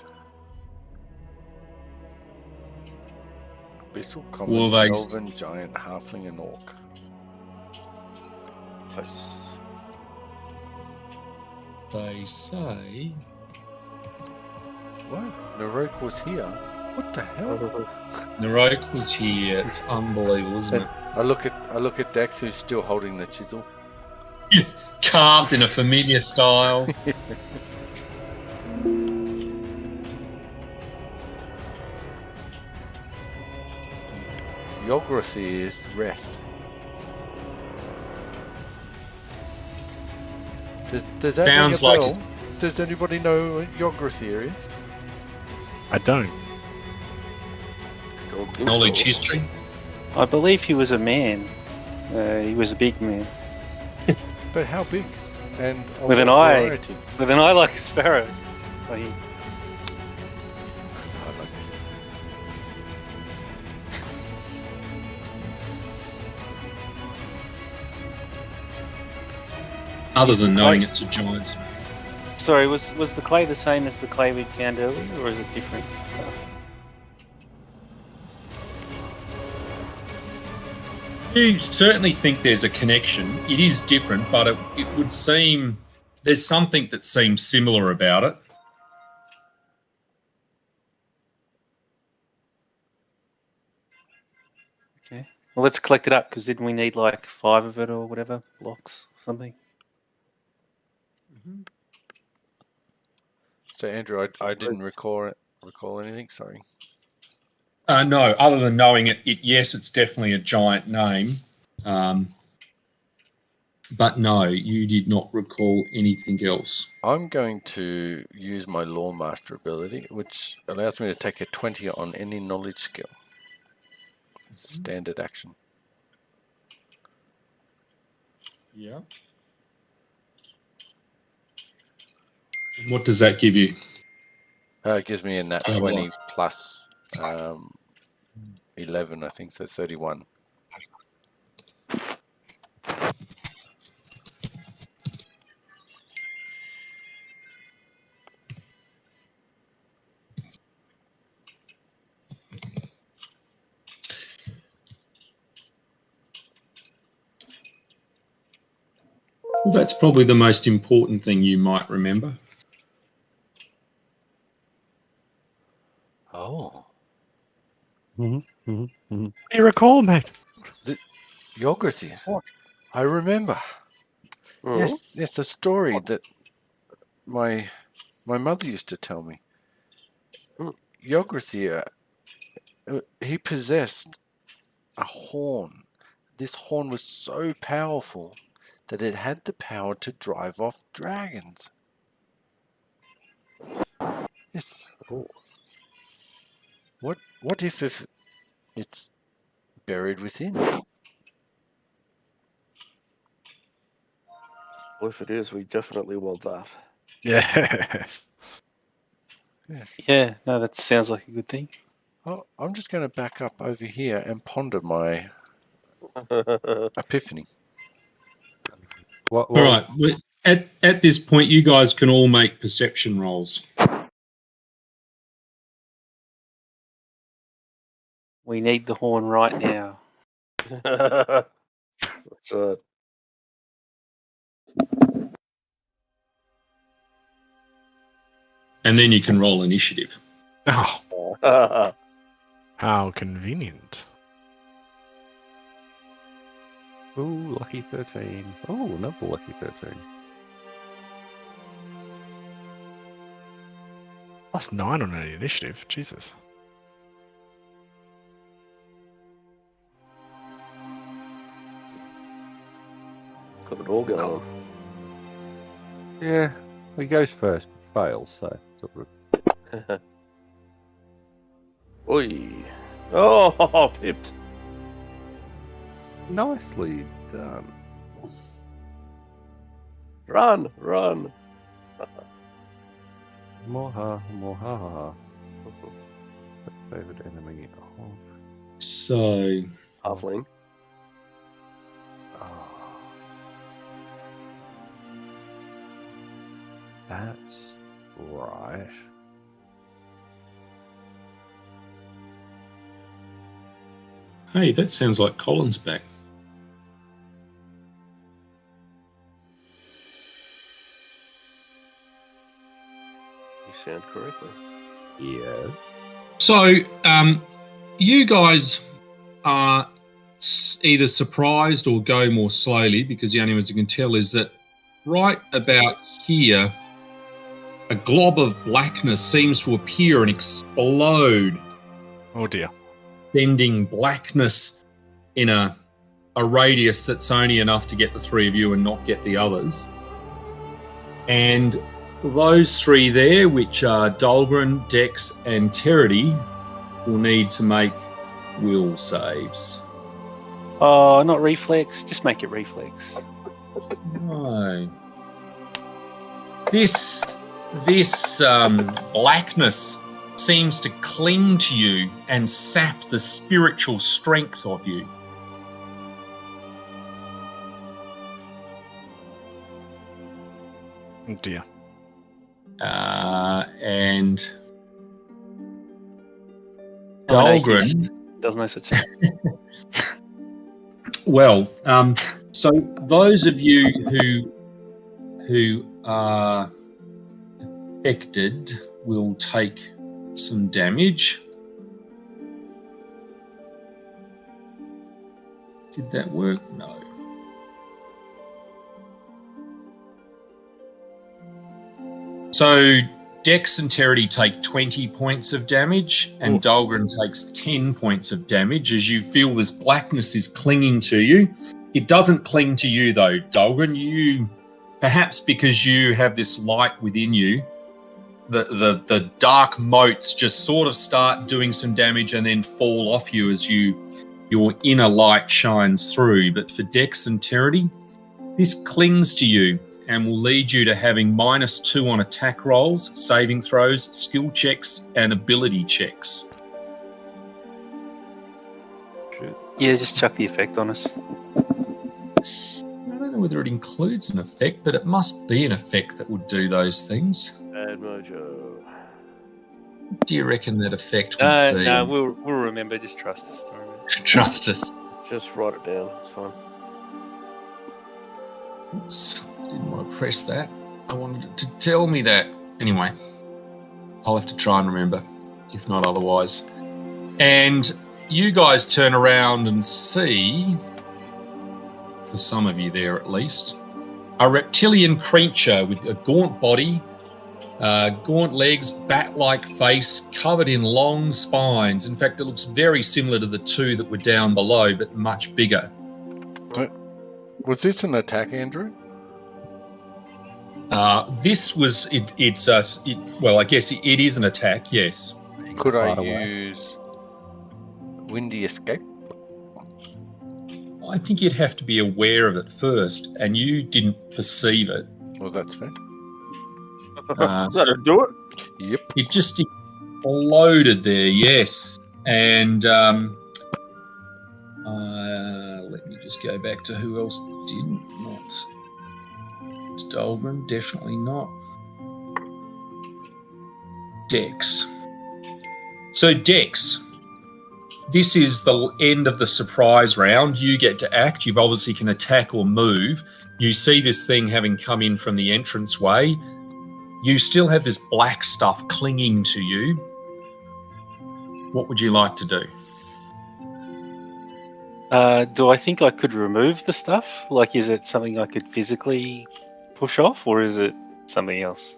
Abyssal, Common, Well, they- Elven, Giant, Halfling, and Orc. Nice. They say... What? Narok was here? What the hell? Narok was here. It's unbelievable, isn't it? I look at Dex, who's still holding the chisel. Carved in a familiar style. Geography is rest. Does that Sounds ring a like bell? Does anybody know what geography is? I don't. Don't think Knowledge so. history. I believe he was a man. He was a big man. But how big? And of With an what eye. variety? With an eye like a sparrow. Like he- I like this. Other than knowing it's a giant. Sorry, was the clay the same as the clay we found earlier, or is it different stuff? You certainly think there's a connection. It is different, but it would seem there's something that seems similar about it. Okay. Well, let's collect it up, because didn't we need like 5 of it or whatever? Blocks, something? So Andrew, I didn't recall anything. Sorry. No, other than knowing it, yes, it's definitely a giant name. But no, you did not recall anything else. I'm going to use my Law Master ability, which allows me to take a 20 on any knowledge skill. It's a standard action. Yeah. What does that give you? It gives me a nat Oh, 20 wow. plus 11, I think, so 31. Well, that's probably the most important thing you might remember. Oh, What do you recall, mate? Yogurthy. I remember. Hmm? Yes, the story that my mother used to tell me. Hmm. Yogurthy, he possessed a horn. This horn was so powerful that it had the power to drive off dragons. Yes. Oh. What if it's buried within? Well, if it is, we definitely want that. Yes. Yes. Yeah, no, that sounds like a good thing. Oh, I'm just going to back up over here and ponder my epiphany. What, All right. At this point, you guys can all make perception rolls. We need the horn right now. That's right. And then you can roll initiative. Oh, how convenient. Ooh, lucky 13. Oh, another lucky 13. +9 on an initiative. Jesus. Got it all going on. Yeah, he goes first, but fails, so it's all good. Oi. Oh, pipped. Nicely done. Run, run. Moha, moha. Favorite enemy. Oh. So, Halfling. Oh. That's right. hey, that sounds like Colin's back. You sound correctly. Yeah. So, you guys are either surprised or go more slowly, because the only ones you can tell is that right about here, a glob of blackness seems to appear and explode, Oh dear. sending blackness in a radius that's only enough to get the three of you and not get the others. And those three there, which are Dahlgren, Dex, and Terity, will need to make will saves. Oh, not reflex. Just make it reflex. No. This blackness seems to cling to you and sap the spiritual strength of you. Oh dear. And Oh, no, Dahlgren, he's- does no such thing. well, so those of you who are affected will take some damage. Did that work? No. So Dex and Terity take 20 points of damage, and Dahlgren takes 10 points of damage as you feel this blackness is clinging to you. It doesn't cling to you though, Dahlgren. You, perhaps because you have this light within you, the dark motes just sort of start doing some damage and then fall off you as your inner light shines through. But for Dex and Terity, this clings to you and will lead you to having -2 on attack rolls, saving throws, skill checks, and ability checks. Yeah, just chuck the effect on us. I don't know whether it includes an effect, but it must be an effect that would do those things. Bad mojo. What do you reckon that effect would be? No, we'll remember. Just trust us. Don't worry. Trust us. Just write it down. It's fine. Oops. Didn't want to press that. I wanted it to tell me that. Anyway, I'll have to try and remember, if not otherwise. And you guys turn around and see, for some of you there at least, a reptilian creature with a gaunt body, gaunt legs, bat-like face, covered in long spines. In fact, it looks very similar to the two that were down below, but much bigger. Was this an attack, Andrew? This was well, I guess it is an attack. Yes. Could I Right away. use Windy Escape? I think you'd have to be aware of it first, and you didn't perceive it. Well, that's fair. That'll do it. Yep. It just exploded there, yes. And let me just go back to who else didn't. Not Dahlgren, definitely not. Dex. So Dex, this is the end of the surprise round. You get to act. You obviously can attack or move. You see this thing having come in from the entranceway. You still have this black stuff clinging to you. What would you like to do? Do I think I could remove the stuff? Like, is it something I could physically push off, or is it something else?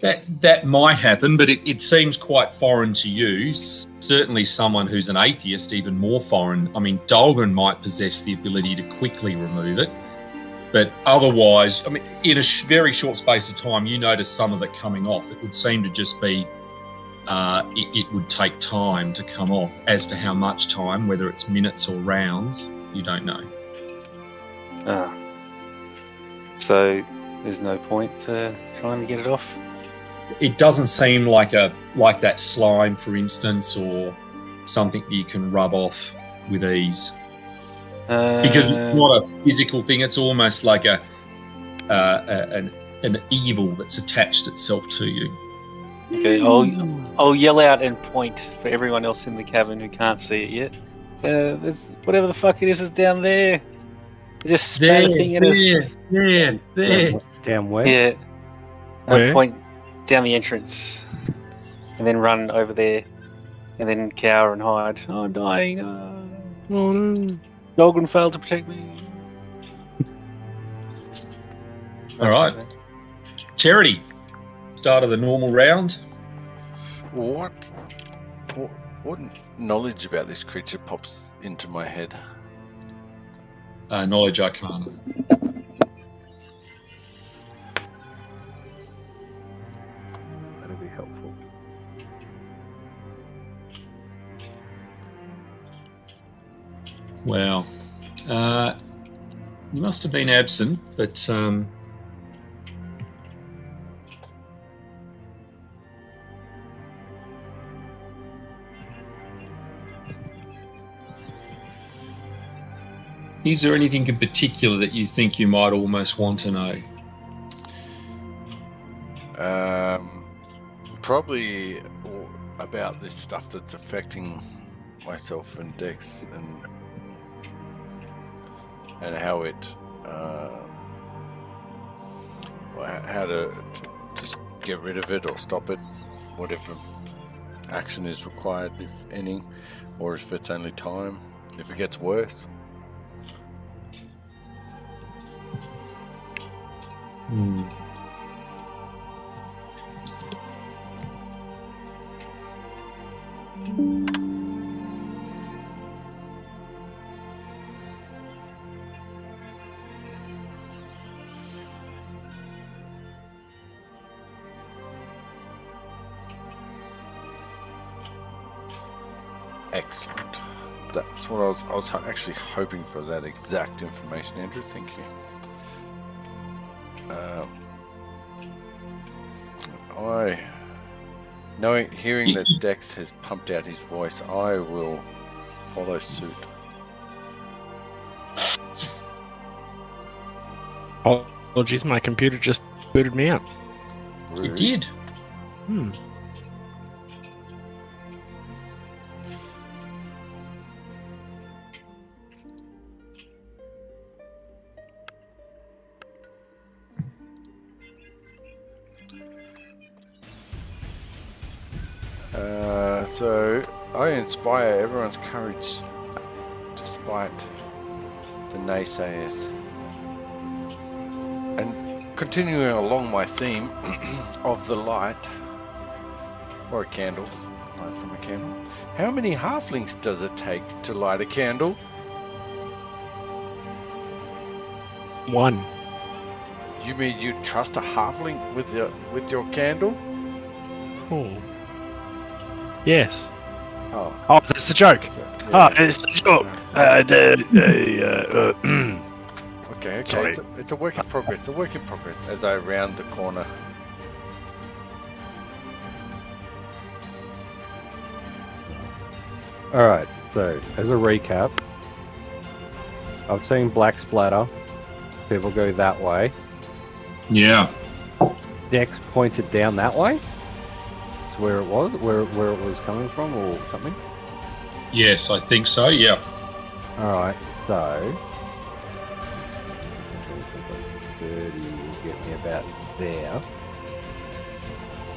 That might happen, but it seems quite foreign to you. Certainly someone who's an atheist, even more foreign. I mean, Dahlgren might possess the ability to quickly remove it. But otherwise, I mean, in a very short space of time, you notice some of it coming off. It would seem to just be, it would take time to come off. As to how much time, whether it's minutes or rounds, you don't know. So there's no point trying to get it off? It doesn't seem like that slime, for instance, or something that you can rub off with ease. Because it's not a physical thing; it's almost like an evil that's attached itself to you. Okay, I'll yell out and point for everyone else in the cavern who can't see it yet. There's whatever the fuck it is down there. They just spat a thing at us. There. Down where? Yeah. Where? Point down the entrance, and then run over there, and then cower and hide. Oh, I'm dying. Oh no. Dahlgren failed to protect me. All right. Charity. Start of the normal round. What knowledge about this creature pops into my head? Knowledge Arcana. That'd be helpful. Wow. You must have been absent, but is there anything in particular that you think you might almost want to know? Probably about this stuff that's affecting myself and Dex, and how it, how to just get rid of it or stop it, whatever action is required, if any, or if it's only time, if it gets worse. Excellent. That's what I was actually hoping for, that exact information, Andrew. Thank you. Hearing that Dex has pumped out his voice, I will follow suit. Apologies, my computer just booted me out. It did. So I inspire everyone's courage despite the naysayers. And continuing along my theme of the light, or a candle, light from a candle. How many halflings does it take to light a candle? 1. You mean you trust a halfling with your candle? Oh. Yes. Oh, Oh, that's the joke. yeah. Oh, it's the joke. Okay. Sorry. It's a work in progress. A work in progress as I round the corner. Alright, so as a recap, I've seen black splatter. People go that way. Yeah. Dex pointed down that way. It's where it was, where it was coming from, or something. Yes, I think so. Yeah. Alright, so 30 will get me about there.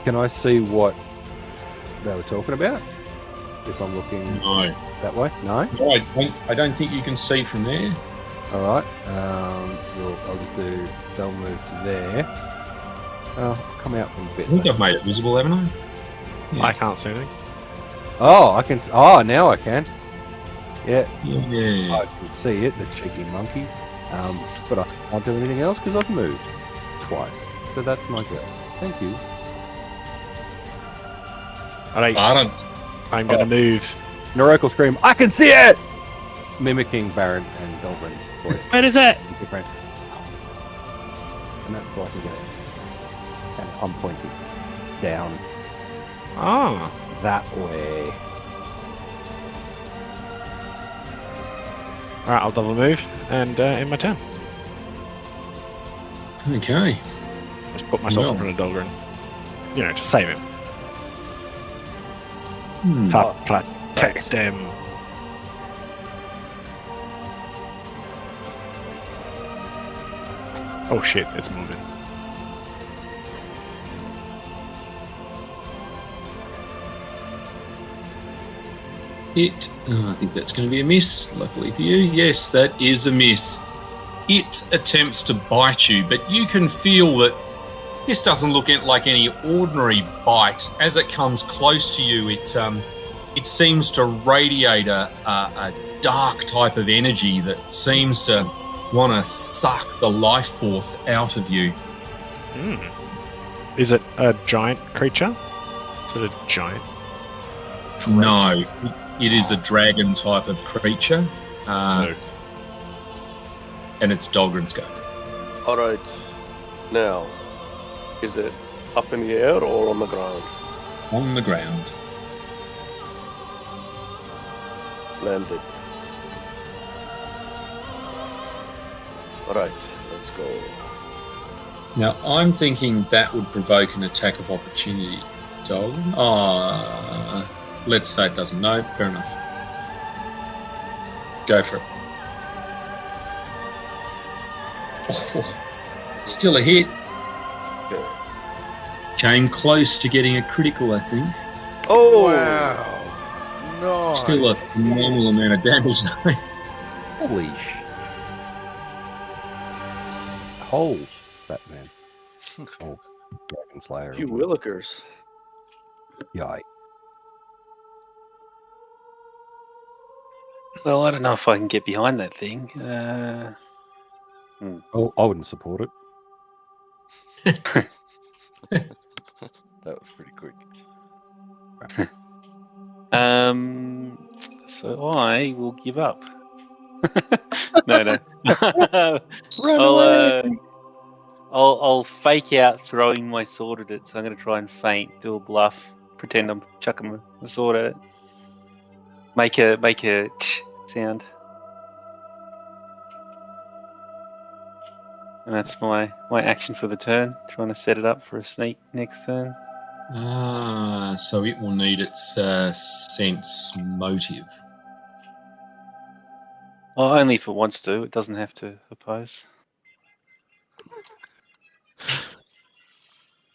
Can I see what they were talking about? If I'm looking No. that way? No? No, I don't think you can see from there. Alright. I'll just do double move to there. Come out from a bit. I think so- I've made it visible, haven't I? Yeah. I can't see anything. Oh, I can. Oh, now I can. Yeah, Yeah. I can see it. The cheeky monkey. But I can't do anything else because I've moved twice. So that's my go. Thank you. Alright, Ardent. I'm going to move. Noroko scream. I can see it. Mimicking Baron and Dolgren's voice. Where is it? Different. And that's why I can get it. And I'm pointing down Ah. that way. Alright, I'll double move and end my turn. Okay. Just put myself Well. in front of Dolgren. You know, to save him. Hmm. To protect him. Oh shit, it's moving. I think that's going to be a miss. Luckily for you, yes, that is a miss. It attempts to bite you, but you can feel that this doesn't look like any ordinary bite. As it comes close to you, it seems to radiate a dark type of energy that seems to want to suck the life force out of you. Is it a giant creature? Is it a giant? No, it is a dragon type of creature, No. and it's Dolgren's go. Alright. Now, is it up in the air or on the ground? On the ground. Landed. Alright, let's go. Now, I'm thinking that would provoke an attack of opportunity, Dog. Let's say it doesn't. No, fair enough. Go for it. Oh, still a hit. Okay. Came close to getting a critical, I think. Oh! Wow. No. Still a phenomenal amount of damage, though. Holy sh! Holes, Batman. Oh, Giantslayer. You willikers. Yikes. Well, I don't know if I can get behind that thing. Oh, I wouldn't support it. That was pretty quick. So I will give up. No. Run I'll away! I'll fake out throwing my sword at it. So I'm going to try and feint, do a bluff, pretend I'm chucking a sword at it, make a sound, and that's my action for the turn. Trying to set it up for a sneak next turn. So it will need its sense motive. Well, only if it wants to. It doesn't have to oppose.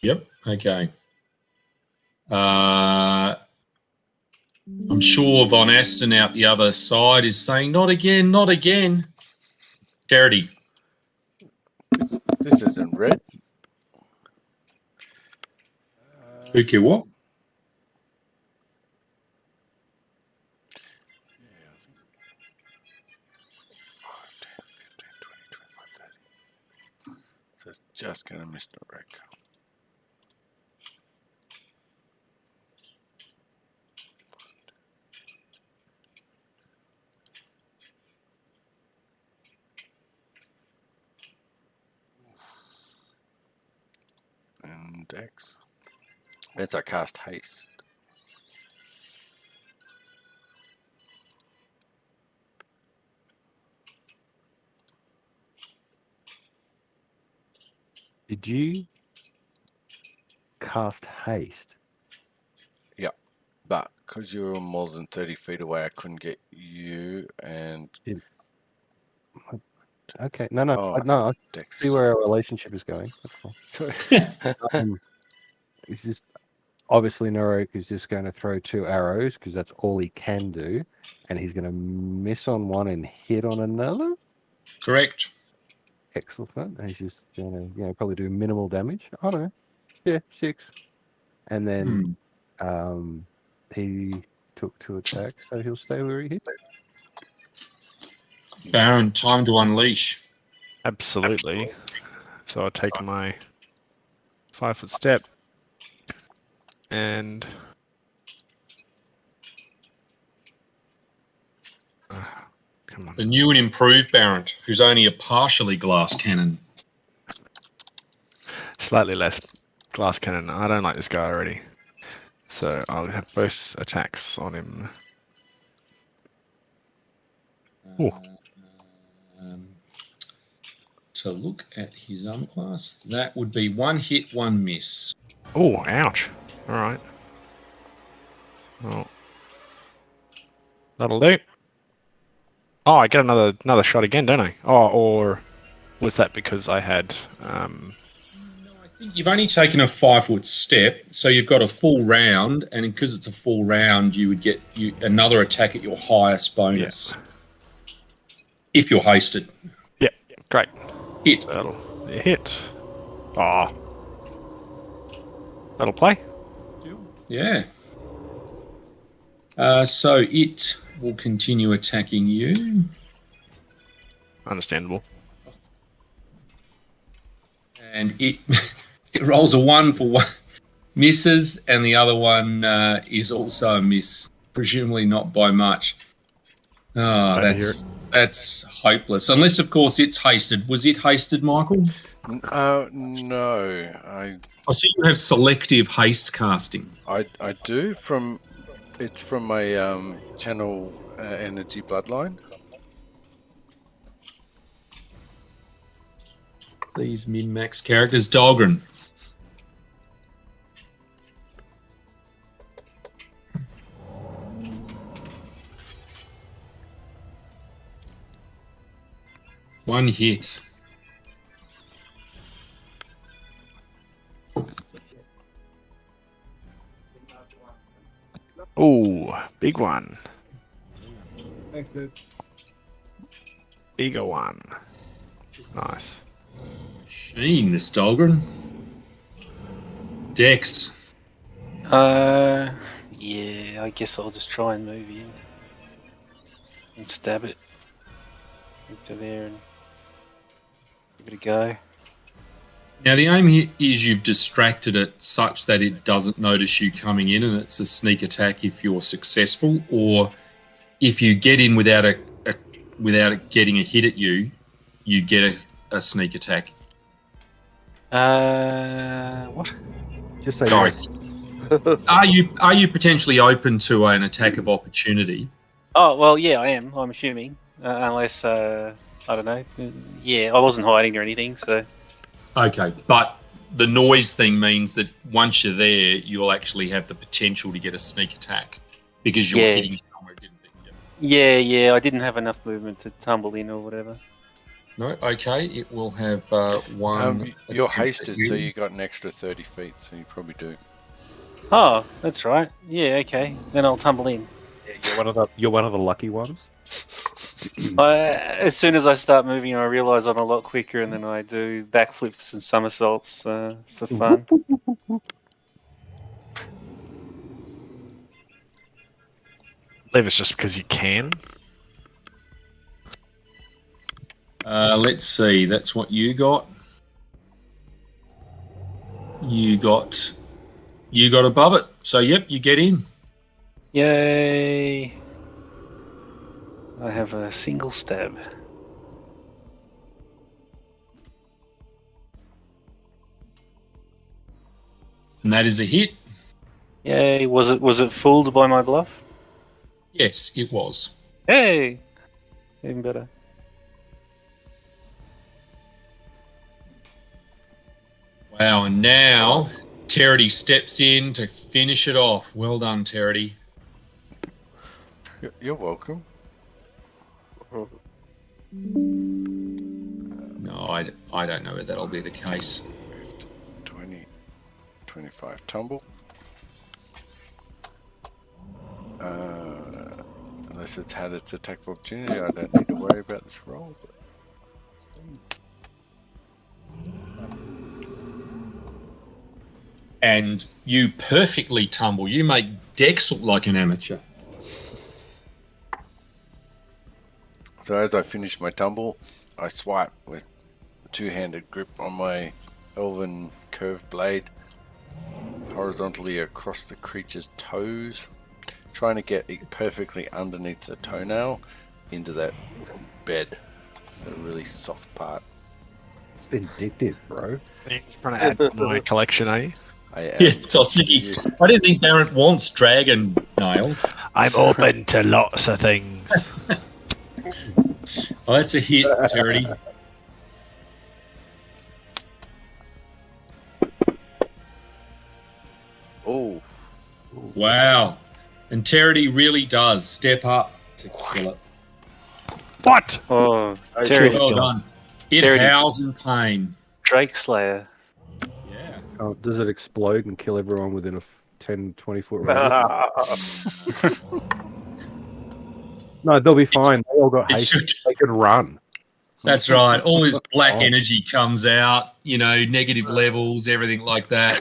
Yep. Okay. I'm sure Von Aston out the other side is saying, not again, not again. Charity. This isn't red. Who care what? So it's just going to miss the wreck. And X. It's a cast haste. Did you cast haste? But because you were more than 30 feet away, I couldn't get you and... Okay, no, I Dex. see where our relationship is going. That's fine. Sorry. It's just obviously Narok is just going to throw 2 arrows because that's all he can do, and he's going to miss on one and hit on another. Correct. Excellent. And he's just going to, probably do minimal damage. Oh no, yeah, 6. And then he took 2 attacks, so he'll stay where he hit. Baron, time to unleash. Absolutely. So I'll take my 5-foot step and come on. The new and improved Baron, who's only a partially glass cannon. Slightly less glass cannon. I don't like this guy already. So I'll have both attacks on him. Ooh. To look at his armor class, that would be 1 hit, 1 miss. Oh, ouch. All right. Oh. That'll do. Oh, I get another shot again, don't I? Oh, or was that because I had... No, I think you've only taken a 5-foot step, so you've got a full round, and because it's a full round, you would get another attack at your highest bonus. Yeah. If you're hasted. Yeah, great. Hit. So that'll hit. Ah. That'll play. Yeah. So it will continue attacking you. Understandable. And it rolls a 1 for 1, misses, and the other one is also a miss, presumably not by much. Oh, that's hopeless. Unless, of course, it's hasted. Was it hasted, Michael? No. I see you have selective haste casting. I do it's from my channel energy bloodline. These min-max characters. Dahlgren. One hit. Oh, big one. Bigger one. Nice. Sheen, this Dahlgren. Dex. Yeah, I guess I'll just try and move in and stab it into there and give it a go. Now, the aim here is you've distracted it such that it doesn't notice you coming in, and it's a sneak attack if you're successful, or if you get in without it getting a hit at you, you get a sneak attack. What? Just say Sorry. Are you potentially open to an attack of opportunity? Oh, well, yeah, I am. I'm assuming, unless I don't know. Yeah, I wasn't hiding or anything, so. Okay, but the noise thing means that once you're there, you'll actually have the potential to get a sneak attack because you're hitting somewhere it didn't think you. Yeah, I didn't have enough movement to tumble in or whatever. No, okay, it will have one. You're hasted, so you got an extra 30 feet, so you probably do. Oh, that's right. Yeah, okay. Then I'll tumble in. You're one of the lucky ones. As soon as I start moving, I realise I'm a lot quicker, and then I do backflips and somersaults for fun. I believe it's just because you can. Let's see. That's what you got. You got above it. So yep, you get in. Yay! I have a single stab. And that is a hit. Yay! Was it fooled by my bluff? Yes, it was. Hey! Even better. Wow, and now Terity steps in to finish it off. Well done, Terity. You're welcome. No, I don't know if that'll be the case. 20, 25 tumble. Unless it's had its attack of opportunity, I don't need to worry about this roll. But... And you perfectly tumble. You make Dex look like an amateur. So as I finish my tumble, I swipe with two-handed grip on my elven curved blade horizontally across the creature's toes, trying to get it perfectly underneath the toenail into that bed, the really soft part. It's vindictive, bro. You're trying to add to my collection, are you? I am. Yeah, so I was thinking, I didn't think Barrett wants dragon nails. I'm open to lots of things. Oh, that's a hit, Terity. Oh, Wow. And Terity really does step up to kill it. What? Oh, I Terry, should- Well done. It Terity. howls in pain. Drakeslayer. Yeah. Oh, does it explode and kill everyone within a 10, 20 foot radius? No, they'll be fine. They all got It haste. should. They can run. That's right. All this black Oh. energy comes out, negative levels, everything like that.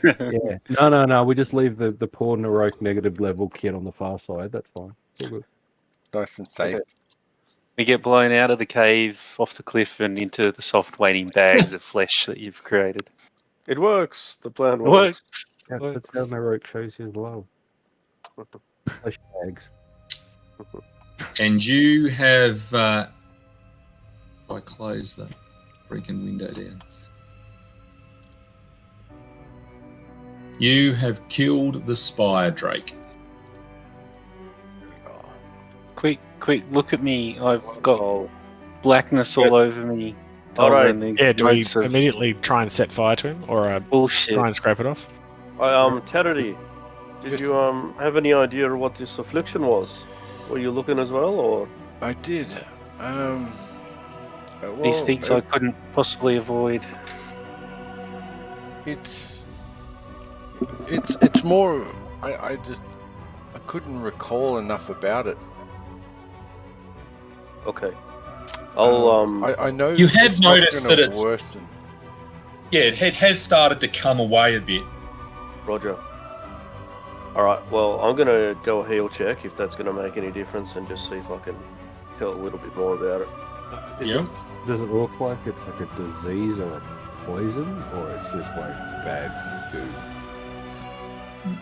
Yeah. No. We just leave the poor Narok negative level kid on the far side. That's fine. All good. Nice and safe. Okay. We get blown out of the cave, off the cliff, and into the soft waiting bags of flesh that you've created. it works. The plan It works. works. Yeah, that's how Narok shows his love. Flesh bags. And you have. If I close the freaking window down. You have killed the Spire Drake. Quick, look at me. I've got blackness all over me. All right. And these Yeah, do we notes of immediately try and set fire to him, or bullshit. try and scrape it off? Terity, did Yes. you have any idea what this affliction was? Were you looking as well, or? I did. These things I couldn't possibly avoid. It's more. I couldn't recall enough about it. Okay. I'll I know You have it's not noticed gonna that it's- worsen. Yeah, it has started to come away a bit. Roger. All right. Well, I'm gonna go a heal check if that's gonna make any difference, and just see if I can tell a little bit more about it. Yeah. Does it look like it's like a disease or a poison, or it's just like bad goo?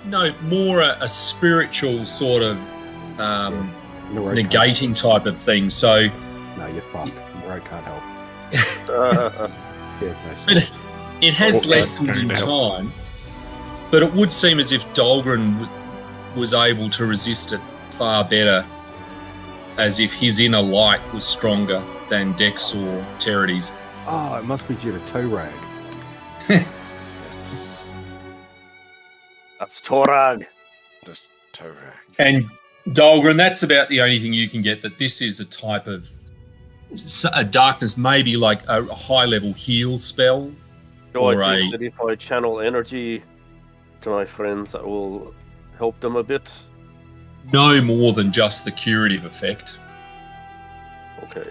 No, more a spiritual sort of Narok negating type of thing. So No, you're fucked. Narok can't help. Yeah, But it has Oh, lessened in that's time. But it would seem as if Dahlgren was able to resist it far better, as if his inner light was stronger than Dex or Terity's. Oh, it must be due to toe rag. That's Torag. Just Torak. And Dahlgren, that's about the only thing you can get, that this is a type of a darkness, maybe like a high-level heal spell. Do Or I think a- that if I channel energy to my friends, that will help them a bit? no more than just the curative effect. Okay.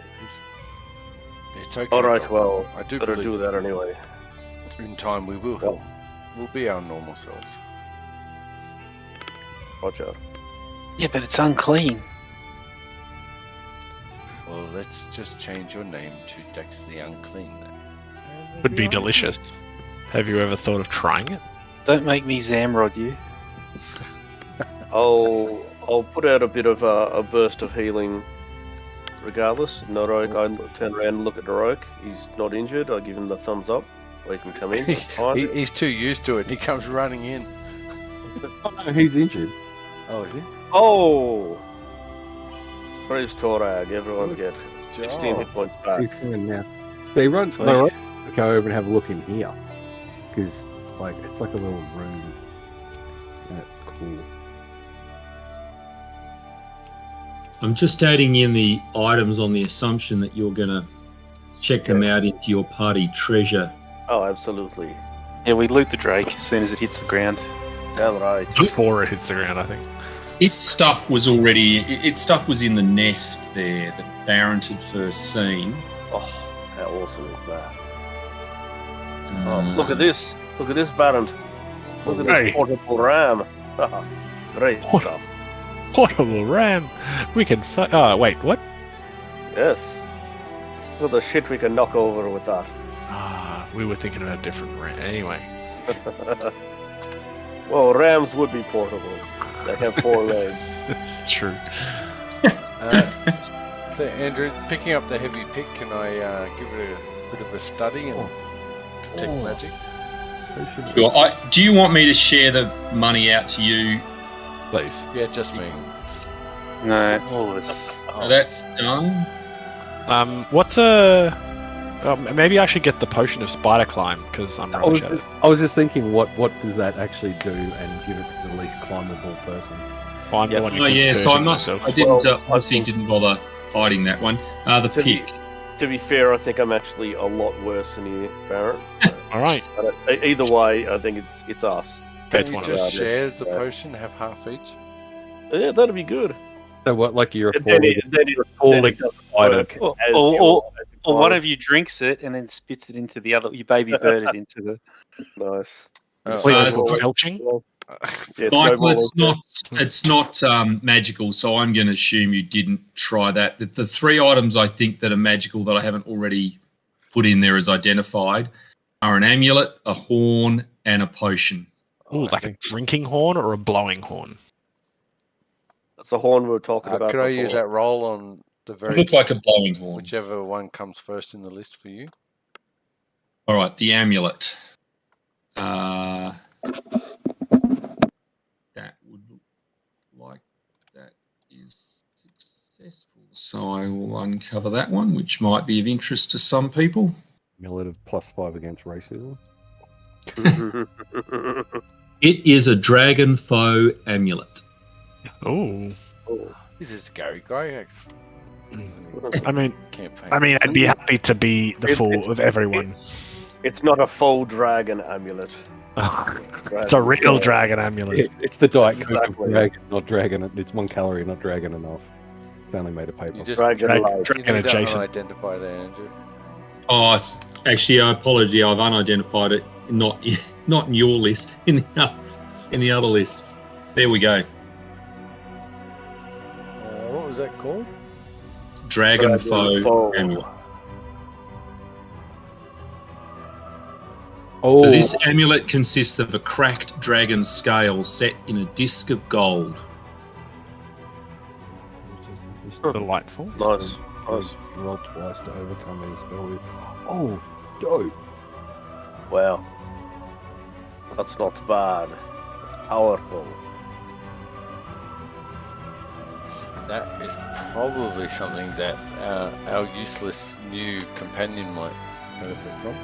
It's okay. All right. Doc. Well, I do better believe do that anyway. in time we will help. We'll be our normal selves. Watch out. Yeah, but it's unclean. Well, let's just change your name to Dex the Unclean then. Would be delicious. Have you ever thought of trying it? Don't make me Zamrod you. I'll put out a bit of a burst of healing. Regardless, Norok, I turn around and look at Norok. He's not injured. I give him the thumbs up. He can come in. That's fine. He's too used to it. He comes running in. Oh, no, he's injured. Oh, is he? Oh! Praise Torag. Everyone get 16 Oh. hit points back. He's coming now. So he runs. Please. No, go over and have a look in here, because like it's like a little room. That's cool. I'm just adding in the items on the assumption that you're going to check them out into your party treasure. Oh, absolutely. Yeah, we loot the Drake as soon as it hits the ground. Damn right. Before it hits the ground, I think. Its stuff was in the nest there that Barrett had first seen. Oh, how awesome is that? Oh, look at this. Look at this, Baron. Look at Hey. this portable ram. Great What? stuff. Portable ram. We can. Oh wait, what? Yes. Look at the shit we can knock over with that. Ah, we were thinking about different ram. Anyway, Well, rams would be portable. They have 4 legs. it's true. So Andrew, picking up the heavy pick, can I give it a bit of a study and detect Oh. magic? Sure. Do you want me to share the money out to you? Please. Yeah, just me. No, all this. So that's done. What's a? Maybe I should get the potion of spider climb because I'm rubbish at it. I was just thinking, what does that actually do, and give it to the least climbable person? I'm Yeah. the one who Oh can yeah, so excursion I myself. didn't. Well, I Obviously, think- didn't bother hiding that one. The To be- pick. To be fair, I think I'm actually a lot worse than you, Barrett. All right. But either way, I think it's us. Can It's you one of just us. share the Yeah. potion, have half each? Yeah, that'd be good. So what? Like you're a And then it falling doesn't spider. work Or- as or- your- Or one of you drinks it and then spits it into the other. You baby bird it into the. Nice. Wait, Uh, is it well, felching? Yes, Michael, no it's not magical, so I'm going to assume you didn't try that. The 3 items I think that are magical that I haven't already put in there as identified are an amulet, a horn, and a potion. Ooh, like a drinking horn or a blowing horn? That's the horn we were talking about. Could I use before. that roll on the It very looked like a blowing horn. whichever one comes first in the list for you? All right, the amulet. That would look like that is successful. So I will uncover that one, which might be of interest to some people. Millet of +5 against racism. It is a dragon foe amulet. Oh, This is Gary Gygax I mean, campaign. I'd be happy to be the fool of everyone. It's not a faux dragon amulet. It's a real dragon amulet. It's the Diet Coke of Exactly. dragon, not dragon. It's 1 calorie, not dragon enough. It's only made of paper. You just Dragon Drag- light. you dragon need to adjacent. identify that, Andrew. Oh, actually, I apologize. I've unidentified it. Not in your list. In the other list. There we go. What was that called? Dragon foe amulet. Oh, So this amulet consists of a cracked dragon scale set in a disc of gold. Delightful. Nice. Nice. Roll twice to overcome any spell. Oh, dope. Wow. That's not bad. That's powerful. That is probably something that our useless new companion might benefit from.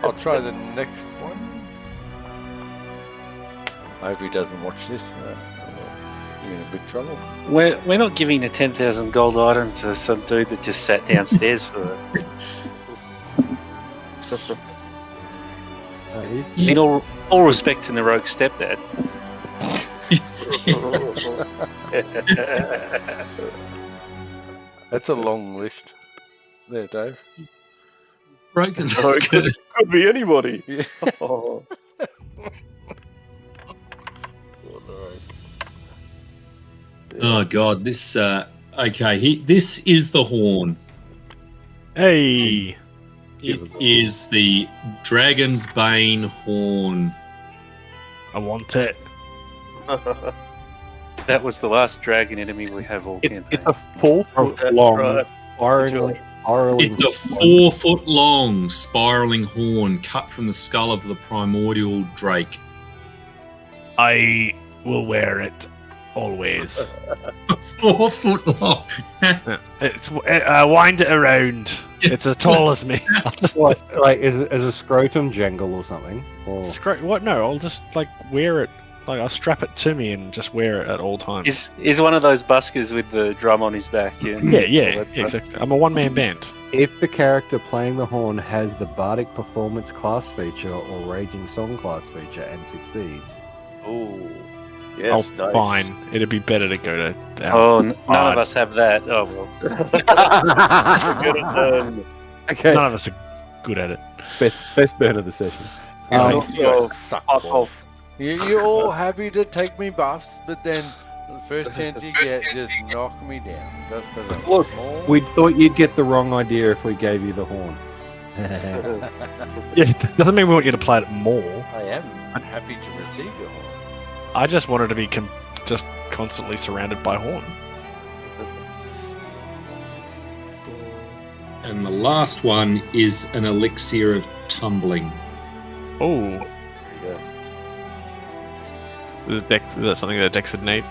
I'll try the next one. I hope he doesn't watch this. You're in a big trouble. We're not giving a 10,000 gold item to some dude that just sat downstairs for it. In all respect to the rogue stepdad. That's a long list. There, Dave. Broken. Oh, it could be anybody. Yeah. Oh. Oh god, this. Okay, this is the horn. Hey, It is the Dragon's Bane horn. I want it. That was the last dragon enemy we have all campaign. It's a 4 foot That's long, right. spiraling It's a 4 foot long spiraling horn cut from the skull of the primordial drake. I will wear it always. 4 foot long. It's wind it around. It's as tall as me. I'll just What, like, is a scrotum jangle or something? Or... what? No, I'll just like wear it. Like I'll strap it to me and just wear it at all times. Is one of those buskers with the drum on his back. Yeah, All that stuff. exactly. I'm a one-man band. If the character playing the horn has the Bardic Performance class feature or Raging Song class feature and succeeds, Ooh. Yes, nice. Fine. It'd be better to go to. None Bard. of us have that. Oh well. Good at them. okay, None of us are good at it. best burn of the session. Oh, You suck fuck balls. off. You're all happy to take me buffs, but then the first chance you get, just knock me down. Just because I'm Look, small. We thought you'd get the wrong idea if we gave you the horn. Yeah, it doesn't mean we want you to play it more. I am happy to receive your horn. I just wanted to be just constantly surrounded by horn. And the last one is an elixir of tumbling. Oh, Yeah. is that something that Dex would need?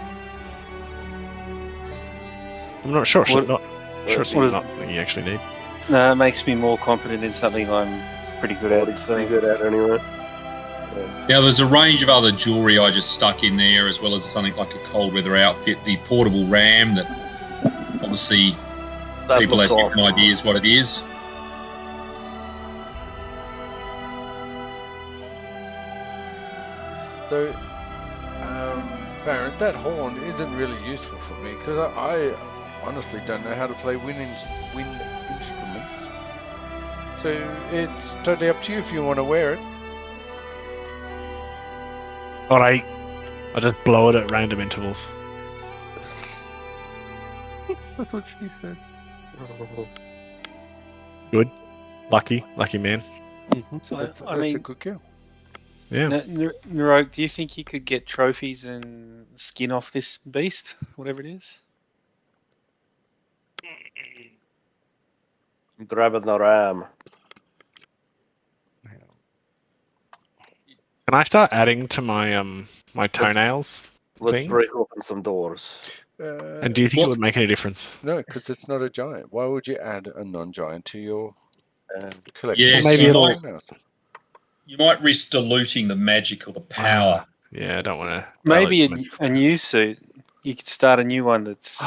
I'm not sure. What- Not sure. It's what is- not something you actually need. No, it makes me more competent in something I'm pretty good at. Pretty So good at anyway. Now, there's a range of other jewellery I just stuck in there, as well as something like a cold weather outfit, the portable ram that obviously That people have looks different awesome. ideas what it is. So, Baron, that horn isn't really useful for me because I honestly don't know how to play wind instruments. So it's totally up to you if you want to wear it. Alright. I'll just blow it at random intervals. That's what she said. Lucky man. So, That's I a mean, good kill. Yeah. Narok, do you think you could get trophies and skin off this beast, whatever it is? Grabbing the ram. Can I start adding to my my toenails Let's thing? break open some doors. And do you think it would make any difference? No, because it's not a giant. Why would you add a non-giant to your collection? Yes, maybe you it'll- might, you might risk diluting the magic or the power. Yeah, I don't want to. Maybe a new suit. You could start a new one that's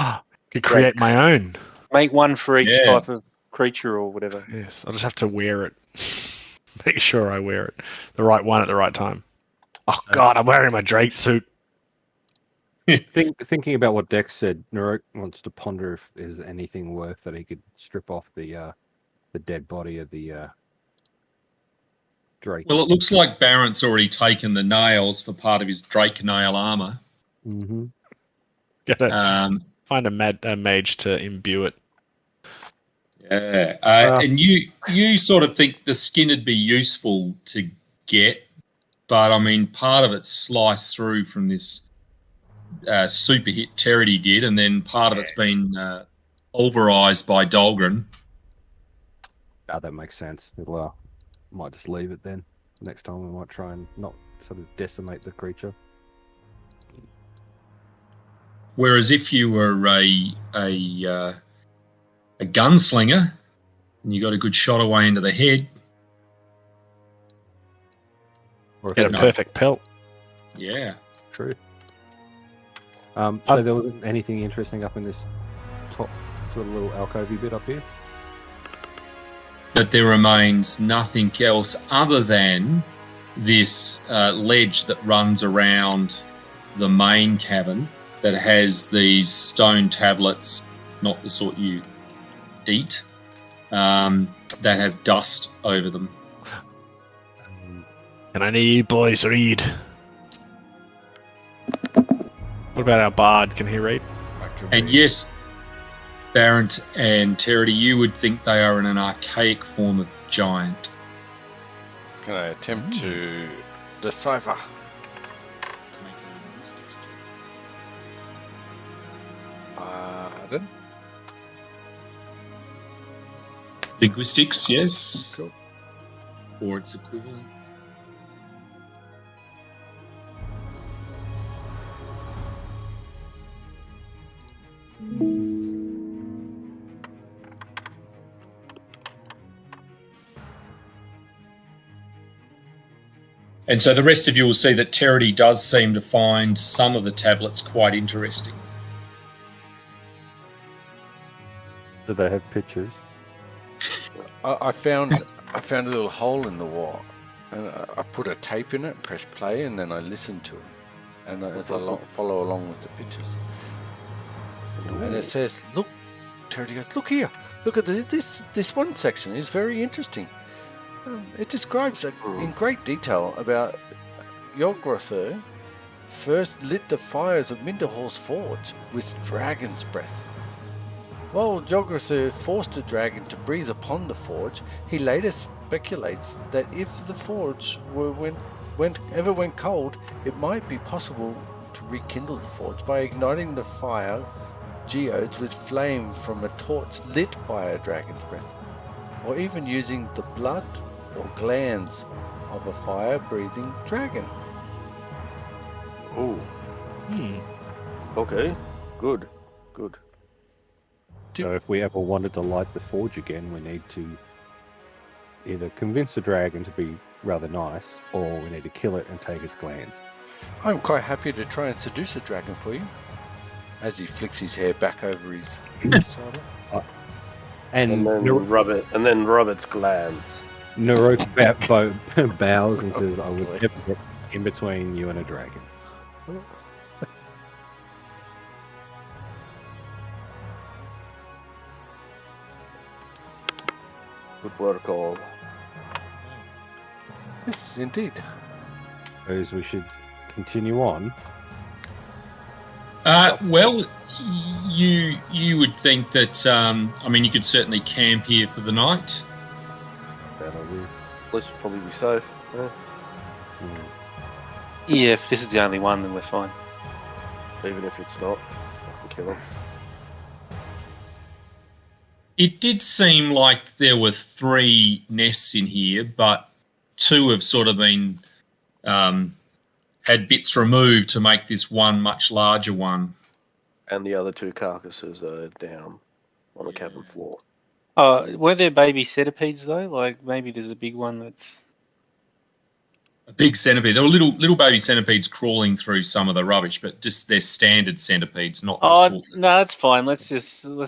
Could create my own. make one for each Yeah. type of creature or whatever. Yes, I'll just have to wear it. Make sure I wear it. The right one at the right time. Oh god, I'm wearing my Drake suit. Thinking about what Dex said, Narok wants to ponder if there's anything worth that he could strip off the dead body of the Drake. Well, it looks like Barrett's already taken the nails for part of his Drake nail armor. Mm-hmm. Gotta find a mage to imbue it. Yeah, and you sort of think the skin would be useful to get, but I mean, part of it's sliced through from this super hit Terity did, and then part of it's been pulverized by Dahlgren. That makes sense. Well, might just leave it then. Next time we might try and not sort of decimate the creature. Whereas if you were a gunslinger and you got a good shot away into the head, Or if Get a it's perfect pelt. yeah. true. So there wasn't anything interesting up in this top sort of little alcovey bit up here? But there remains nothing else other than this ledge that runs around the main cabin that has these stone tablets, not the sort you eat, that have dust over them. Can any of you boys read? What about our bard? Can he read? And yes, Barrett and Terity, you would think they are in an archaic form of giant. Can I attempt to decipher? Pardon? Linguistics, yes. Cool. Or its equivalent. And so the rest of you will see that Terity does seem to find some of the tablets quite interesting. Do they have pictures? I found a little hole in the wall, and I put a tape in it, press play, and then I listened to it, and as I follow along with the pictures. And it says, "Look," Terry goes, "Look here! Look at this one section is very interesting. It describes in great detail about Yograther first lit the fires of Minderhall's forge with dragon's breath. While Yograther forced the dragon to breathe upon the forge, he later speculates that if the forge ever went cold, it might be possible to rekindle the forge by igniting the fire geodes with flame from a torch lit by a dragon's breath, or even using the blood or glands of a fire-breathing dragon." Oh. Okay. Good. So if we ever wanted to light the forge again, we need to either convince the dragon to be rather nice, or we need to kill it and take its glands. "I'm quite happy to try and seduce the dragon for you," as he flicks his hair back over his shoulder. And then rub its glands. Narok bows and says, "I would never get in between you and a dragon." Good work, all. Yes, indeed. Suppose we should continue on. Well, you would think that. You could certainly camp here for the night. That'll do. Let's probably be safe. Yeah. Yeah, if this is the only one, then we're fine. Even if it's not, I can kill him. It did seem like there were 3 nests in here, but 2 have sort of been had bits removed to make this one much larger one. And the other 2 carcasses are down on the cabin floor. Were there baby centipedes though? Like maybe there's a big one that's A big centipede. There were little baby centipedes crawling through some of the rubbish, but just they're standard centipedes, not. no, that's fine. Let's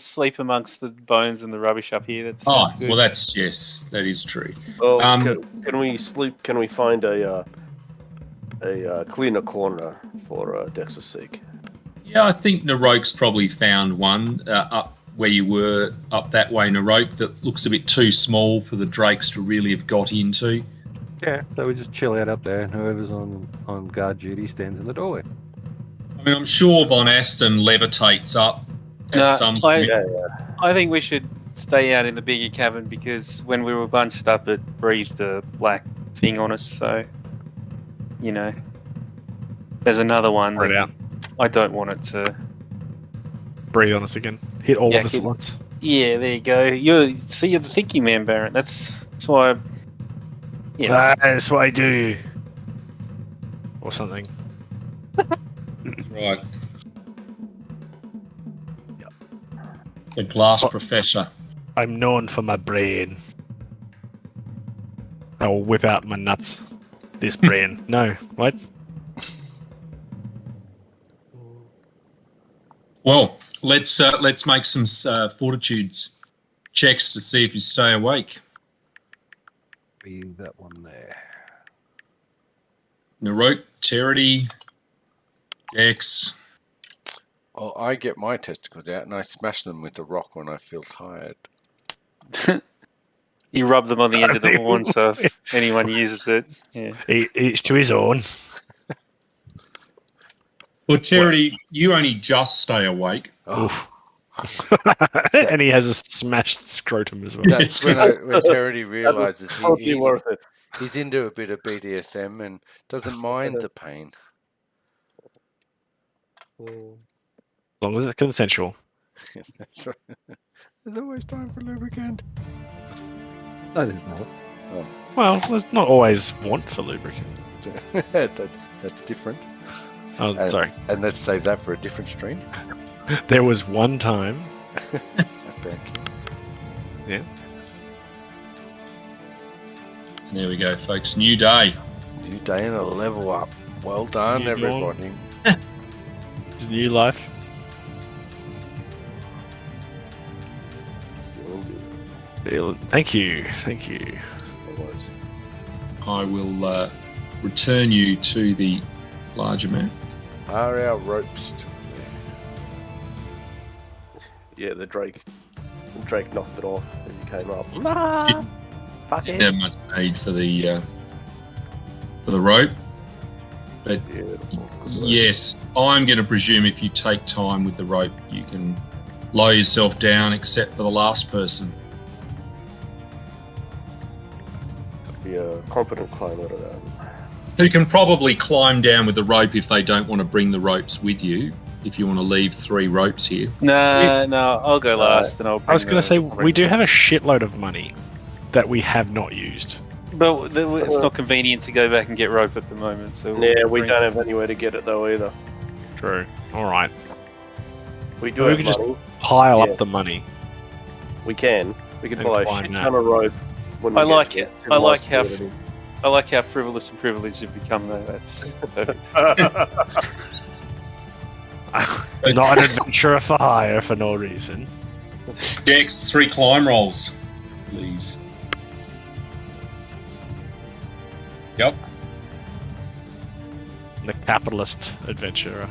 sleep amongst the bones and the rubbish up here. That's good. Well, yes, that is true. Well, can we sleep? Can we find a cleaner corner for Dexter Seek? Yeah, I think Narok's probably found one up where you were, up that way, Narok, that looks a bit too small for the drakes to really have got into. Yeah, so we just chill out up there, and whoever's on guard duty stands in the doorway. I mean, I'm sure Von Aston levitates up at some point. I think we should stay out in the bigger cabin because when we were bunched up, it breathed a black thing on us. So, there's another one. Breathe out. I don't want it to Breathe on us again. Hit all of us at once. Yeah, there you go. You're the thinking man, Barrett. That's why. That's what I do. Or something. Right. Yep. The glass professor. I'm known for my brain. I will whip out my nuts. This brain. No, what? Well, let's make some fortitudes checks to see if you stay awake. Be that one there. Narok, Terity, Dex. Oh, I get my testicles out and I smash them with the rock when I feel tired. You rub them on the end of the horn, so if anyone uses it, yeah. Each to his own. Well, Charity, you only just stay awake. Oh, And he has a smashed scrotum as well. that's when Terry realizes Totally worth it. he's into a bit of BDSM and doesn't mind the pain. As long as it's consensual. That's right. There's always time for lubricant. No, there's not. Well, there's not always want for lubricant. That's different. Oh, sorry. And let's save that for a different stream. There was one time. Yeah. There we go, folks. New day. New day and a level up. Well done, New dawn. everybody. It's a new life. Thank you. Thank you. I will return you to the larger map. Are our ropes still Yeah, the Drake knocked it off as he came up. Nah, Fuck didn't have much need for the rope, but yes, I'm going to presume if you take time with the rope, you can lower yourself down, except for the last person. Be a competent climber to that. Who can probably climb down with the rope if they don't want to bring the ropes with you. If you want to leave 3 ropes here. No, I'll go last, and I'll. I was going to say, we do have a shitload of money that we have not used. But it's not convenient to go back and get rope at the moment. So Yeah, we don't have anywhere to get it though either. True. All right. We do We have could just money. pile Yeah. up the money. We can And buy a climb shit that. ton of rope. When we I get like to it. the I like civilized how community. I like how frivolous and privileged you've become, though. That's perfect. Not an adventurer for hire for no reason. Dex, 3 climb rolls, please. Yep. The capitalist adventurer.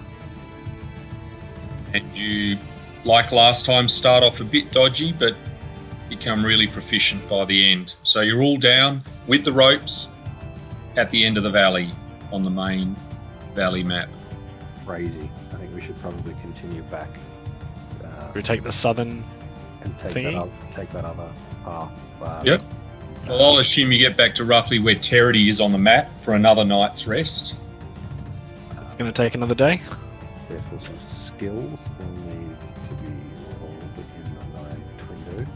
And you, like last time, start off a bit dodgy, but become really proficient by the end. So you're all down with the ropes at the end of the valley on the main valley map. Crazy. I think we should probably continue back. We take the southern. And thingy? take that other path. Yep. Well, I'll assume you get back to roughly where Terity is on the map for another night's rest. It's going to take another day. Therefore, some skills will need to be rolled in the 9 Twindo.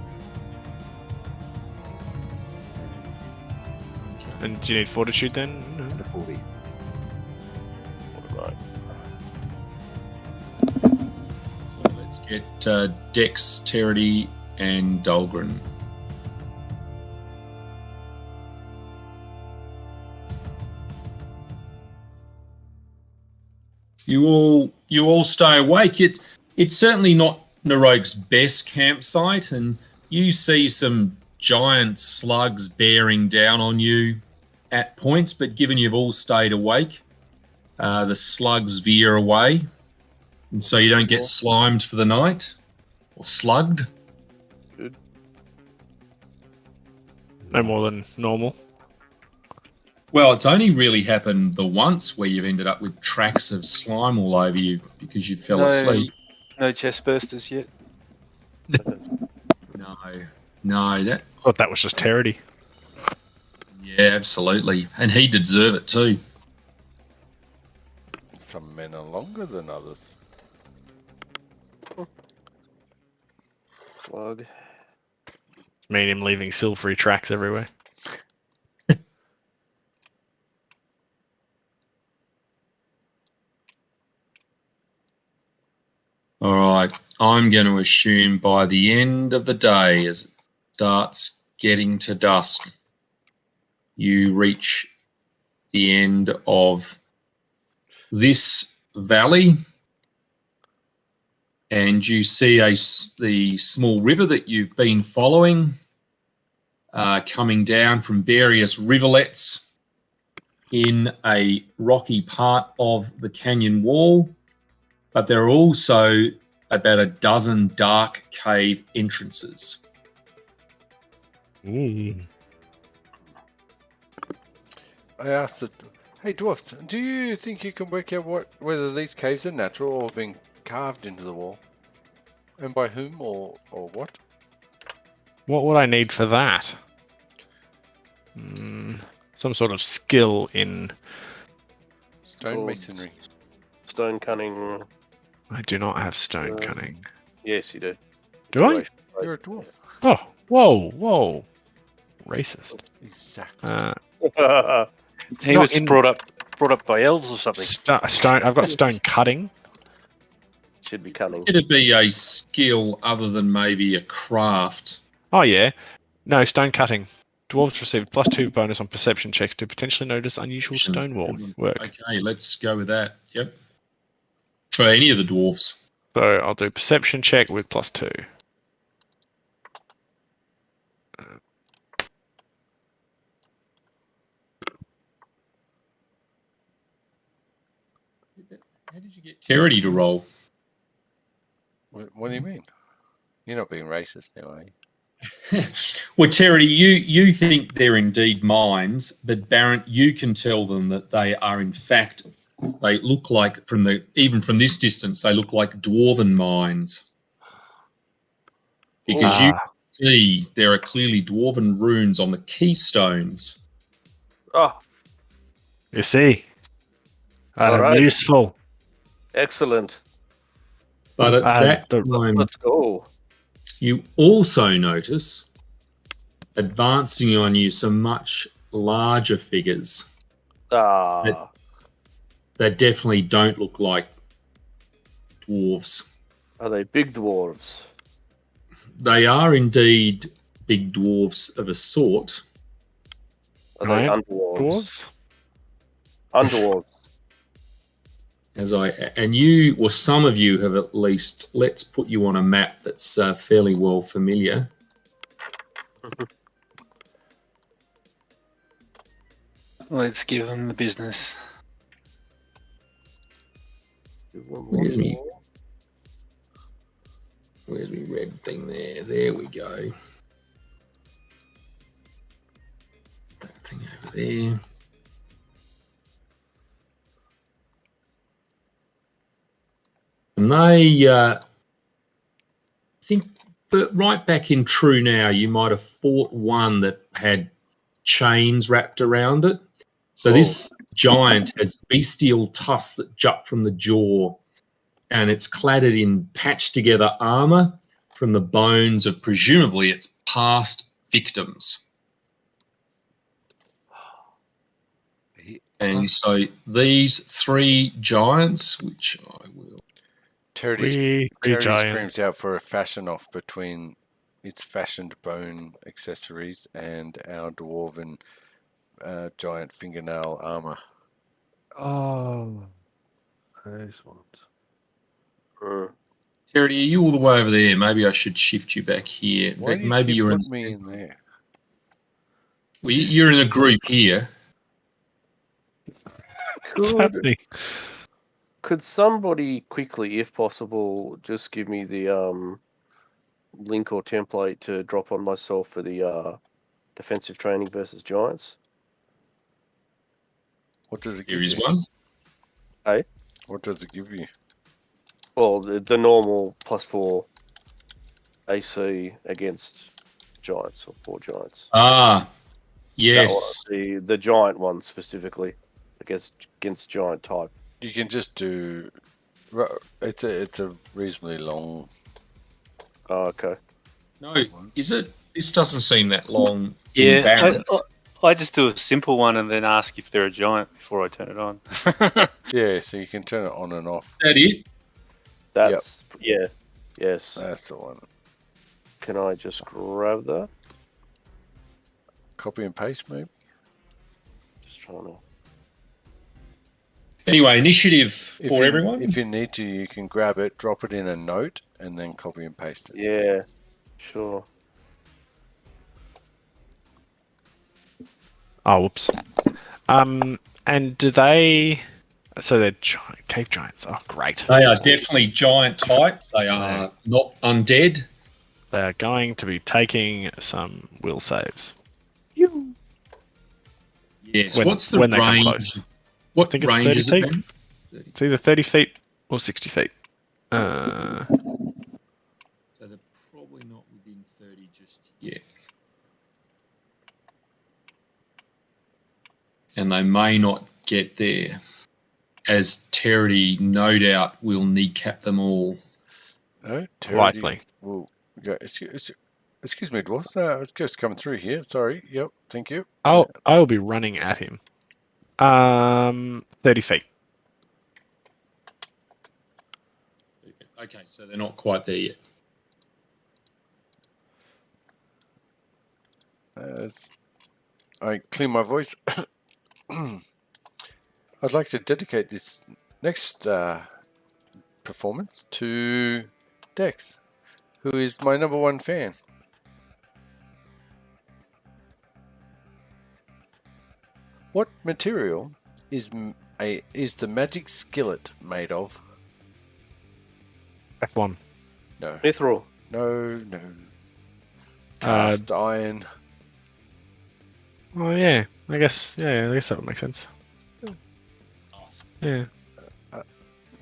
And do you need fortitude then? And a 40. Right. So let's get Dex, Terity, and Dahlgren. You all stay awake. It's certainly not Naroque's best campsite, and you see some giant slugs bearing down on you at points, but given you've all stayed awake, the slugs veer away, and so you don't get slimed for the night, or slugged. No more than normal. Well, it's only really happened the once where you've ended up with tracks of slime all over you because you fell asleep. No chest bursters yet. No, that... I thought that was just Terity. Yeah, absolutely. And he deserve it too. Some men are longer than others. Slug. Me and him leaving silvery tracks everywhere. All right. I'm going to assume by the end of the day, as it starts getting to dusk, you reach the end of this valley, and you see the small river that you've been following coming down from various rivulets in a rocky part of the canyon wall, but there are also about a dozen dark cave entrances. Ooh. I asked the, hey dwarf, do you think you can work out whether these caves are natural or being carved into the wall? And by whom or what? What would I need for that? Some sort of skill in... Stonemasonry. Stone cunning. I do not have stone cunning. Yes, you do. Do I? It's a You're a dwarf. Oh, whoa. Racist. Exactly. racial It's He not was in brought up by elves or something. stone. I've got stone cutting. Should be cunning. It'd be a skill other than maybe a craft. Oh yeah. No, stone cutting. Dwarves received +2 bonus on perception checks to potentially notice unusual stone work. Okay, let's go with that. Yep. For any of the dwarves. So I'll do perception check with +2. How did you get Charity to roll? What do you mean? You're not being racist now, are you? Well, Charity, you think they're indeed mines, but Barrett, you can tell them that they are in fact, they look like even from this distance, they look like dwarven mines. Because you see there are clearly dwarven runes on the keystones. Oh, You see, All I'm right. useful. excellent. But at that the- time, Let's go. you also notice advancing on you some much larger figures Ah, that definitely don't look like dwarves. are they big dwarves? They are indeed big dwarves of a sort. Are Right. they underdwarves? Dwarves. Underdwarves. Some of you have at least. Let's put you on a map that's fairly well familiar. Let's give them the business. Where's me red thing there? There we go. That thing over there. And they think that right back in True Now, you might have fought one that had chains wrapped around it. So this giant has bestial tusks that jut from the jaw, and it's cladded in patched together armor from the bones of presumably its past victims. And so these three giants, which I will... Charity giant. screams out for a fashion off between its fashioned bone accessories and our dwarven giant fingernail armor. Oh, those ones. Charity, are you all the way over there? Maybe I should shift you back here. Why do you Maybe keep you're putting me in there? Well, you're in a group here. What's happening? Could somebody quickly, if possible, just give me the link or template to drop on myself for the defensive training versus giants? What does it give Here is you? one. Hey? What does it give you? Well, the normal +4 AC against giants or 4 giants. Ah, That yes. one, the giant one specifically against giant type. You can just do. It's a reasonably long. Oh, okay. No, is it? This doesn't seem that long. Yeah, Barren. I just do a simple one and then ask if they're a giant before I turn it on. Yeah, so you can turn it on and off. Is that it? That's yeah. Yes. That's the one. Can I just grab that? Copy and paste, maybe. Just trying to. Anyway, initiative for everyone. If you need to, you can grab it, drop it in a note, and then copy and paste it. Yeah. Sure. Oh, whoops. And do they? So they're cave giants. Oh, great! They are definitely giant type. They are not undead. They are going to be taking some will saves. Yes. When- What's the when they come range? close. What I think it's range 30 is it? feet. Ben? It's either 30 feet or 60 feet. So they're probably not within 30 just yet. And they may not get there, as Terry no doubt will kneecap them all. No, Likely. Well, yeah, excuse me, Dwarf. It's just coming through here. Sorry. Yep. Thank you. I'll be running at him. 30 feet. Okay, so they're not quite there yet. I clear my voice. I'd like to dedicate this next performance to Dex, who is my #1 fan. What material is the magic skillet made of? F1. No. Mithril. No. Cast iron. Oh yeah. I guess that would make sense. Yeah.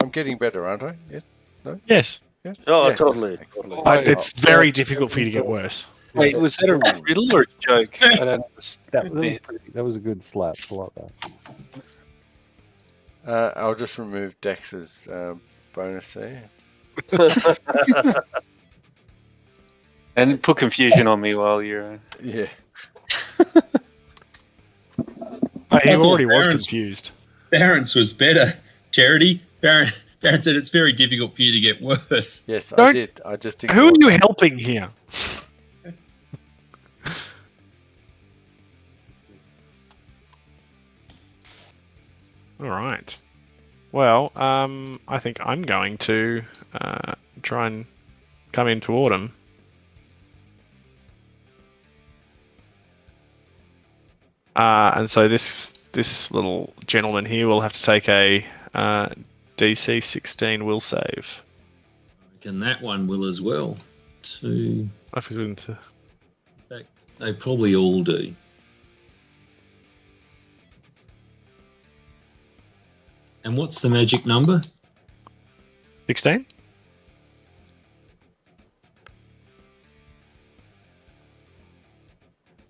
I'm getting better, aren't I? Yes. No. Yes. Yes. Oh, Yes. totally. Excellent. totally. It's very difficult for you to get worse. Wait, was that a riddle or a joke? I don't understand. That was a good slap. I like that. I'll just remove Dex's bonus there. And put confusion on me while you're. Yeah. He already was Baron's- confused. Barron's was better. Charity. Barron said it's very difficult for you to get worse. Yes, I Don't- did. I just Who are ignored you that. helping here? All right. Well, I think I'm going to try and come in toward him. And so this little gentleman here will have to take a DC 16 will save. And that one will as well. Two. If he's willing to. In fact, they probably all do. And what's the magic number? 16?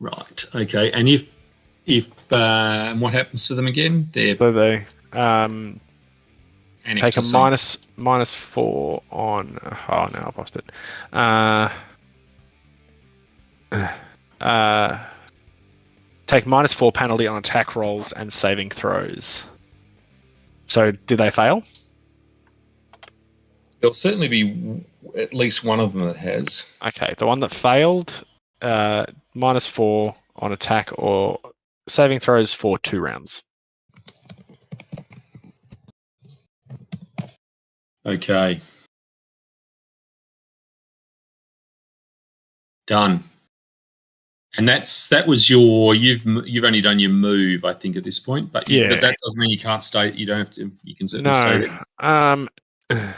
Right. Okay. And if what happens to them again? They're So they panicked take or a something. -4 on. Oh, now I've lost it. Take -4 penalty on attack rolls and saving throws. So did they fail? There'll certainly be at least one of them that has. Okay, the one that failed, -4 on attack or saving throws for 2 rounds. Okay. Done. And that was your you've only done your move, I think, at this point. But Yeah. but that doesn't mean you can't stay. You don't have to. You can certainly stay No. there.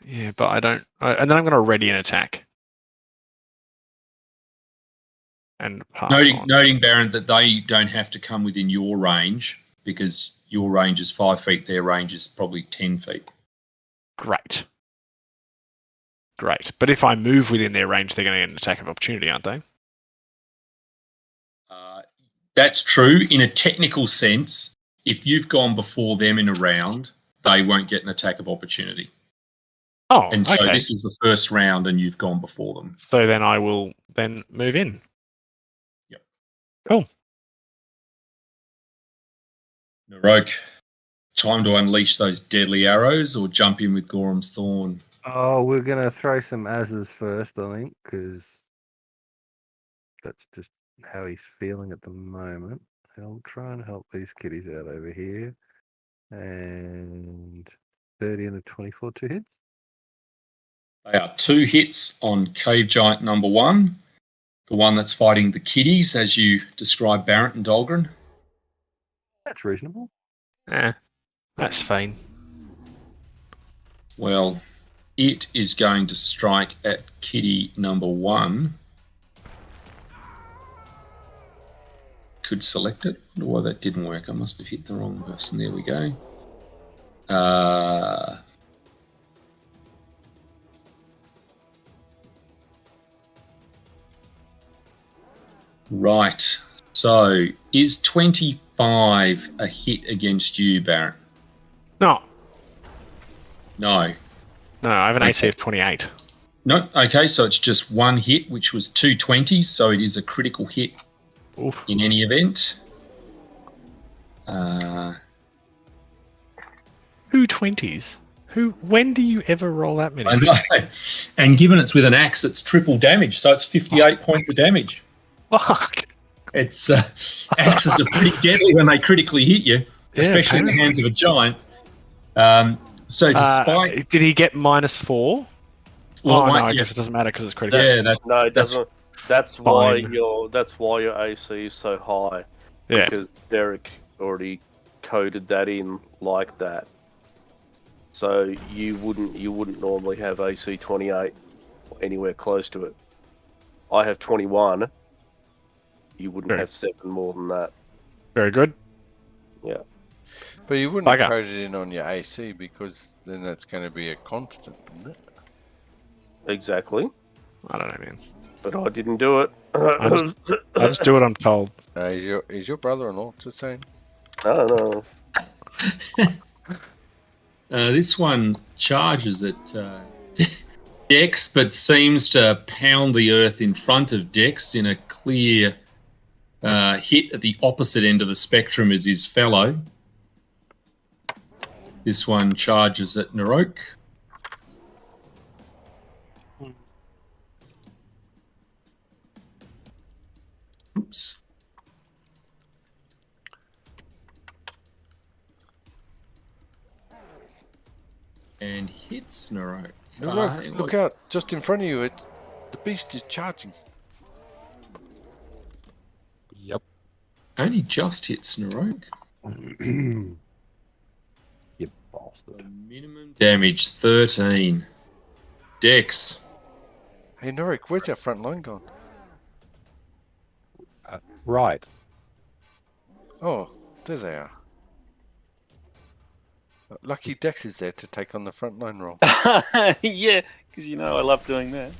Yeah, but I don't. And then I'm going to ready an attack. And pass on. Noting, Baron, that they don't have to come within your range because your range is 5 feet. Their range is probably 10 feet. Great. But if I move within their range, they're going to get an attack of opportunity, aren't they? That's true. In a technical sense, if you've gone before them in a round, they won't get an attack of opportunity. Oh, And so okay. this is the first round and you've gone before them. So then I will then move in. Yep. Cool. Narok, time to unleash those deadly arrows or jump in with Gorham's Thorn. Oh, we're gonna throw some asses first, I think, because that's just how he's feeling at the moment. I'll try and help these kiddies out over here. And 30 and a 24, 2 hits. They are 2 hits on Cave Giant number 1, the one that's fighting the kiddies, as you described Barrett and Dahlgren. That's reasonable. That's fine. Well, it is going to strike at kitty number 1. Could select it. I wonder why that didn't work. I must have hit the wrong person. There we go. Right. So, is 25 a hit against you, Barrett? No, No. I have an AC Okay. of 28. No. Okay, so it's just one hit, which was 220, so it is a critical hit Oof. in any event. Who 20s? When do you ever roll that many? I know. And given it's with an axe, it's triple damage, so it's 58 points of damage. Fuck. It's axes are pretty deadly when they critically hit you, especially in the hands of a giant. So despite did he get -4? Well, no, might- I yeah. guess it doesn't matter because it's critical. yeah, that's No, it doesn't. That's why fine. your AC is so high. Yeah. Because Derek already coded that in like that. So you wouldn't normally have AC 28 or anywhere close to it. I have 21. You wouldn't Very- have 7 more than that. Very good. Yeah. But you wouldn't Bugger. have coded in on your AC because then that's going to be a constant, isn't it? Exactly. I don't know, man. But I didn't do it. I just do what I'm told. Is your brother-in-law the same? No. this one charges at Dex, but seems to pound the earth in front of Dex in a clear hit at the opposite end of the spectrum as his fellow. This one charges at Narok. Oops. And hits Narok. No, look out! Just in front of you, the beast is charging. Yep. Only just hits Narok. You bastard. Minimum damage 13. Dex. Hey, Norik, where's our front line gone? Right. Oh, there they are. Lucky Dex is there to take on the front line role. Yeah, because I love doing that.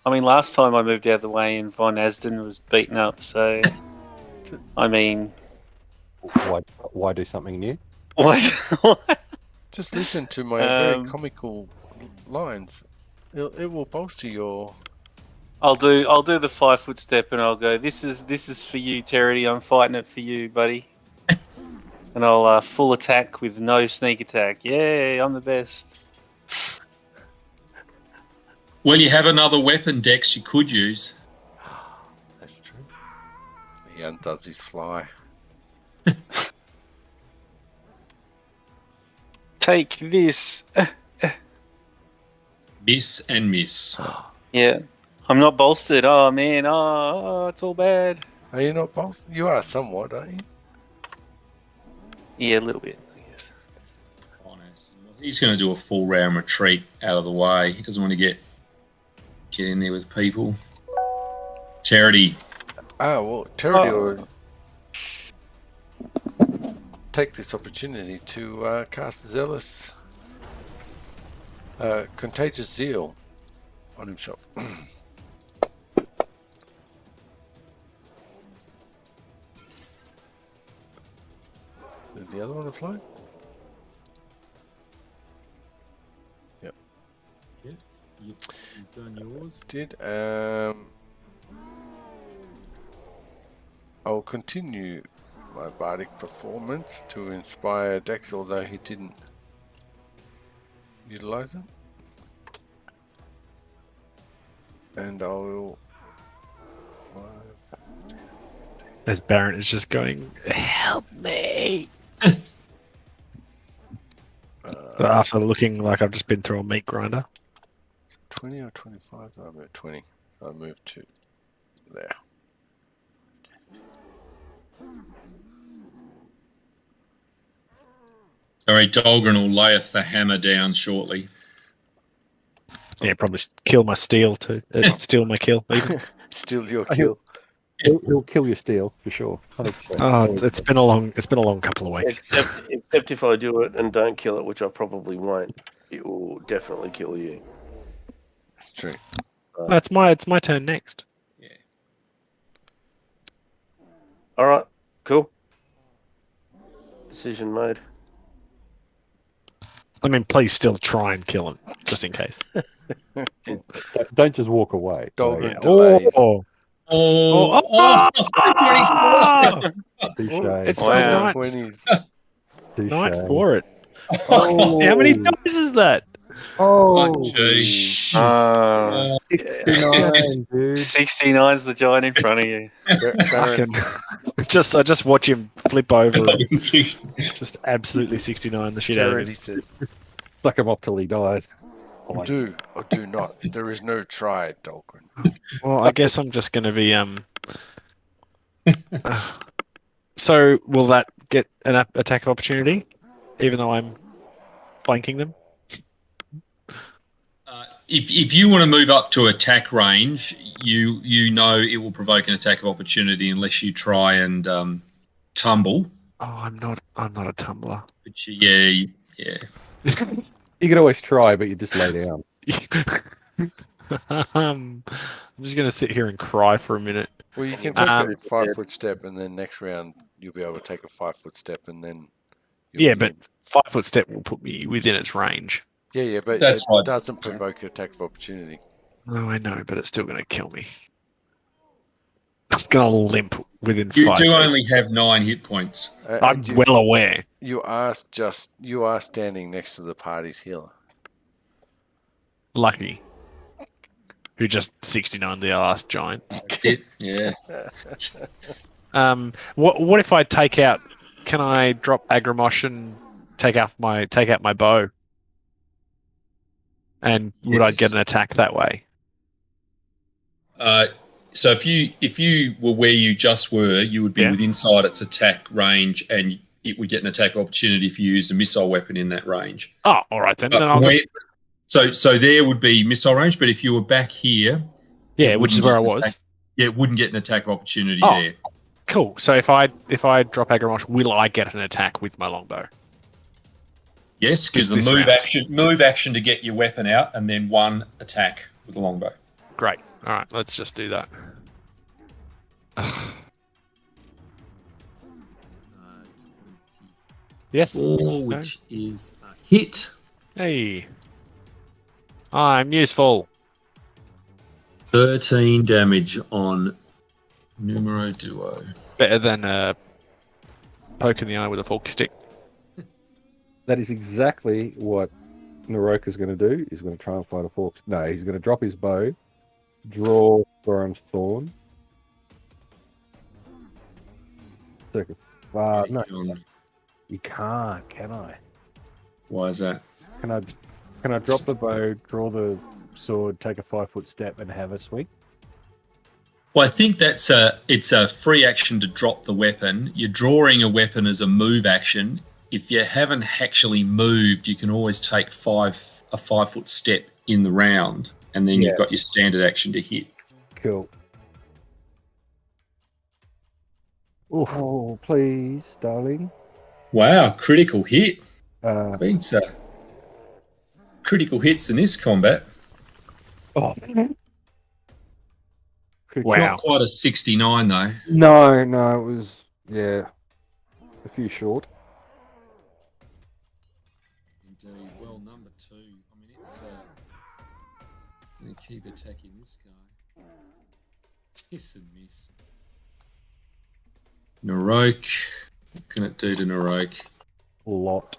I mean, last time I moved out of the way and Von Asden was beaten up, so I mean, Why do something new? what? Just listen to my very Um, comical lines. It will bolster your. I'll do the 5-foot step and I'll go. This is for you, Terry. I'm fighting it for you, buddy. And I'll full attack with no sneak attack. Yay, I'm the best. Well, you have another weapon, Dex, you could use. That's true. He undoes his fly. Take this. Miss and miss. Yeah, I'm not bolstered. Oh man, oh, it's all bad. Are you not both? You are somewhat, aren't you? Yeah, a little bit, I guess. He's going to do a full round retreat out of the way. He doesn't want to get in there with people. Charity. Ah, well, Terry will take this opportunity to cast Zealous Contagious Zeal on himself. Did the other one fly? Yep. Yeah, you've done yours. Did I'll continue my bardic performance to inspire Dex, although he didn't utilize it. And I will. As Baron is just going, help me. So after looking like I've just been through a meat grinder. 20 or 25? I'm at 20. So I moved to there. All right, Dolgren will layeth the hammer down shortly. Yeah, probably kill my steel too. Steal my kill. Even. Still your kill. He'll kill your steel for sure. 100%. Oh, it's been a long couple of weeks. Except if I do it and don't kill it, which I probably won't, it will definitely kill you. That's true. It's my turn next. Yeah. All right, cool. Decision made. I mean, please still try and kill him, just in case. Don't just walk away. Dolgren Like, delays. touche. It's Wow. the night, 20s. Touche. night for it. Oh, How many dice is that? Oh, Jeez. 69, dude. 69's the giant in front of you. Fucking, I just watch him flip over and just absolutely 69 the shit out of Charity him. says, Suck him up till he dies. do or do not. There is no try, Dolgren. Well, I guess I'm just going to be So will that get an attack of opportunity, even though I'm flanking them? If you want to move up to attack range, you know it will provoke an attack of opportunity unless you try and tumble. Oh, I'm not a tumbler. But yeah. You can always try, but you just lay down. I'm just going to sit here and cry for a minute. Well, you can take a 5-foot step, and then next round you'll be able to take a 5-foot step, and then. Yeah, but 5-foot step will put me within its range. Yeah, but That's it right. doesn't provoke an attack of opportunity. No, I know, but it's still going to kill me. I'm going to limp within You 5 do feet. only have 9 hit points. I'm well aware. You are standing next to the party's healer. Lucky. Who just 69 the last giant. Yeah. What if I take out? Can I drop Agramosh and take out my bow? And would I get an attack that way? So if you were where you just were, you would be Yeah. within inside its attack range, and it would get an attack opportunity if you used a missile weapon in that range. Oh, all right then. But Then I'll just so there would be missile range, but if you were back here, which is where I was. it wouldn't get an attack of opportunity Oh. there. Cool. So if I drop Agramosh, will I get an attack with my longbow? Yes, because the This move action to get your weapon out, and then 1 attack with the longbow. Great. All right, let's just do that. Yes. Which is a hit. Hey. I'm useful. 13 damage on numero duo. Better than a poke in the eye with a fork stick. That is exactly what Naroka's going to do. He's going to try and fight a fork. No, he's going to drop his bow, draw Thorin's Thorn. No, you can't, can I? Why is that? Can I drop the bow, draw the sword, take a 5-foot step, and have a swing? Well, I think it's a free action to drop the weapon. You're drawing a weapon as a move action. If you haven't actually moved, you can always take a 5-foot step in the round, and then you've got your standard action to hit. Cool. Oh, please, darling. Wow, critical hit. Uh, Critical hits in this combat. oh, Wow. Not quite a 69 though. No, it was a few short. Indeed. Well, number 2. I mean, it's going to keep attacking this guy. Kiss and miss. Narok. What can it do to Narok? Lot.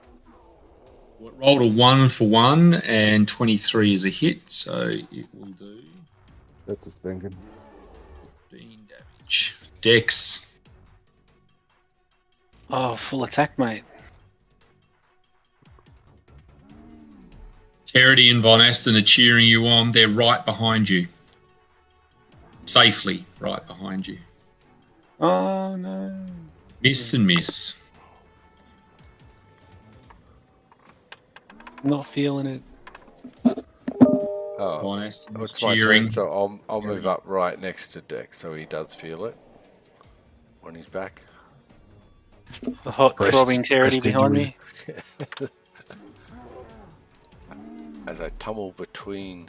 Well, it rolled a 1 for 1, and 23 is a hit, so it will do That's a spanking. 15 damage. Dex. Oh, full attack, mate. Terity and Von Aston are cheering you on. They're right behind you. Safely right behind you. Oh, no. Miss and miss. Not feeling it. Oh, Go on, Aston. oh, He's it's my cheering. turn, so I'll move Cheering. up right next to Dex, so he does feel it when he's back. The hot Breast- throbbing charity breast behind injuries. me. As I tumble between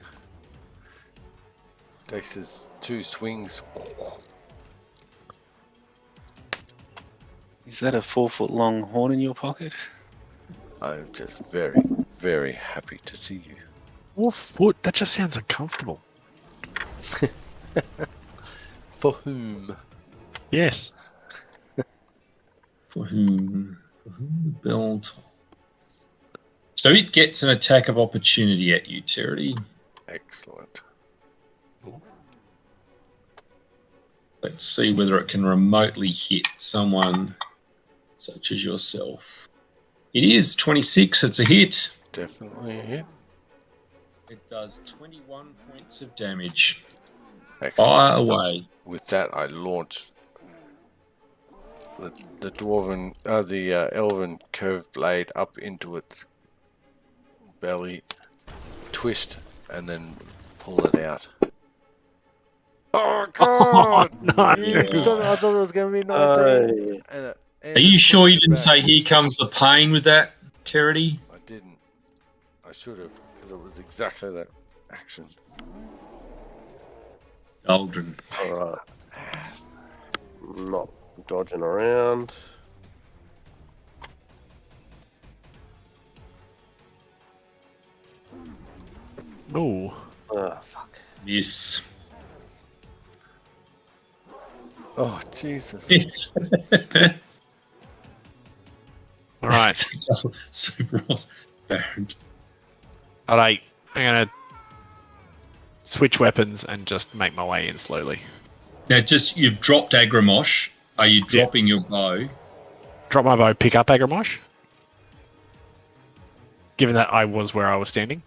Dex's two swings. Is that a 4-foot long horn in your pocket? I'm just very, very happy to see you. 4 foot? That just sounds uncomfortable. For whom? Yes. For whom the belt. So it gets an attack of opportunity at you, Charity. Excellent. Let's see whether it can remotely hit someone such as yourself. It is 26. It's a hit. Definitely a hit. It does 21 points of damage. Excellent. Fire away. With that, I launch the dwarven, the elven curved blade up into its belly, twist, and then pull it out. Oh God! no. You said- I thought it was going to be 19. Aye. And Are you it sure pushed you it didn't back. say here comes the pain with that, Charity? I didn't. I should have, because it was exactly that action. Aldrin. Alright, Ass. not dodging around. Ooh. Ah, fuck. Yes. Oh Jesus! Yes. All right. Super Ross. Barrett. All right. I'm gonna switch weapons and just make my way in slowly. Now, just you've dropped Agramosh. Are you Yeah. dropping your bow? Drop my bow. Pick up Agramosh. Given that I was where I was standing.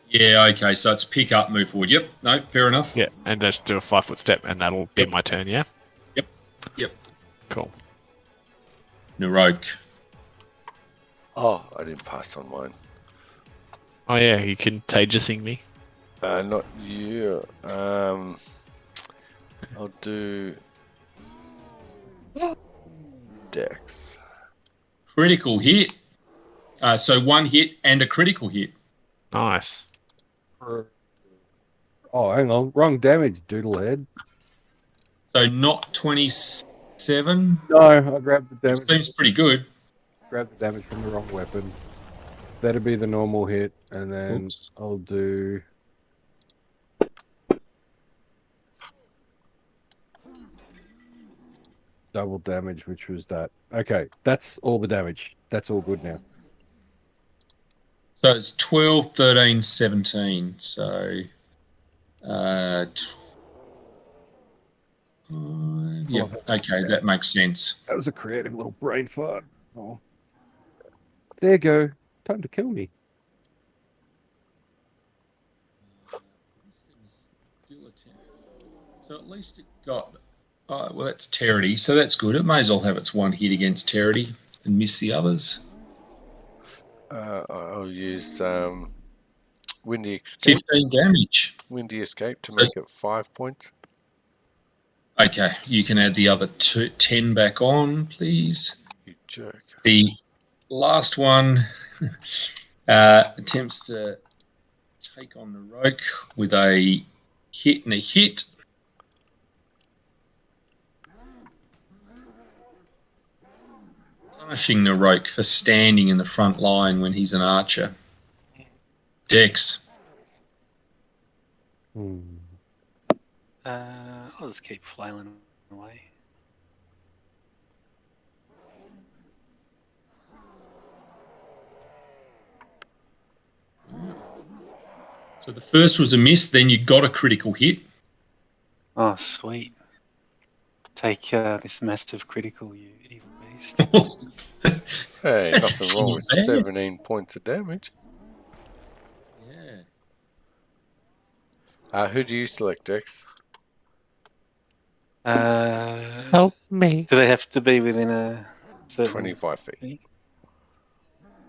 Yeah, okay. So it's pick up, move forward. Yep. No, fair enough. Yeah, and just do a 5-foot step, and that'll be Yep. my turn. Yeah. Yep. Cool. Naroke. Oh, I didn't pass on mine. Oh yeah, you contagiosing me. Not you. I'll do Dex. Critical hit. So one hit and a critical hit. Nice. Oh, hang on. Wrong damage, Doodlehead. So not 27. No, I grabbed the damage. Seems pretty good. Grabbed the damage from the wrong weapon. That'd be the normal hit, and then Oops. I'll do. Double damage, which was that. Okay, that's all the damage. That's all good now. So it's 12, 13, 17. So, yeah, okay, that makes sense. That was a creative little brain fart. Oh. There you go. Time to kill me. So at least it got. Well, that's Terity, so that's good. It may as well have its one hit against Terity and miss the others. I'll use Windy Escape. 15 damage. Windy Escape to make it 5 points. Okay, you can add the other 10 back on, please. You jerk. The last one attempts to take on the Roke with a hit and a hit. Punishing the Roke for standing in the front line when he's an archer. Dex. I'll just keep flailing away. So the first was a miss, then you got a critical hit. Oh, sweet. Take this massive critical, you evil beast. Hey, That's nothing wrong with bad. 17 points of damage. Yeah. Who do you select, Dex? Help me. Do they have to be within a certain... 25 feet.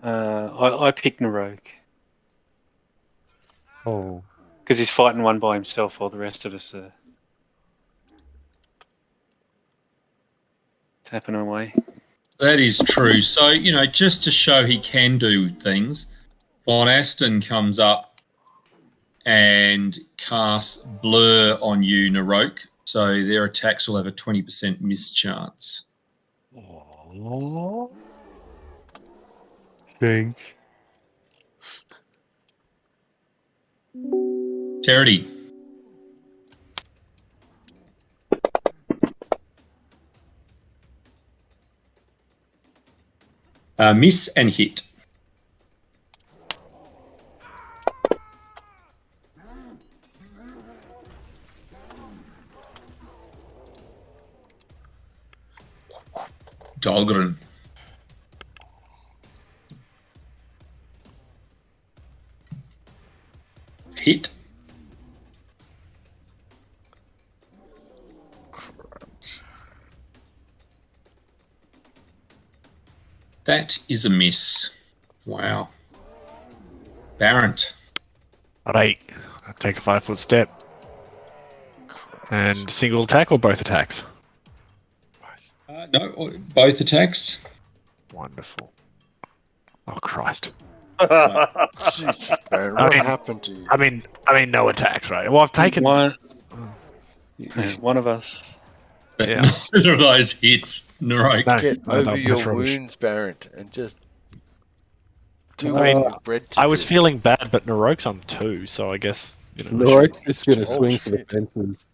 I picked Narok Oh, because he's fighting one by himself while the rest of us are tapping away. That is true. So, just to show he can do things, Von Aston comes up and casts Blur on you, Narok. So their attacks will have a 20% miss chance. oh. Thanks. Terity. Miss and hit. Dahlgren. Hit. That is a miss. Wow. Barrent. Alright, I take a 5-foot step. And single attack or both attacks? No, both attacks. Wonderful. Oh Christ. Jesus, Baron, what I mean- happened to you? I mean no attacks, right? Well, I've taken one of us. Yeah. Neither of those hits. Narok. No, Get no, over that's your rubbish. wounds, Baron, and just do I what mean, you're bred to I was do. feeling bad, but Narok's on 2, so I guess I Lorik's just going to Oh, swing for the shit. fences.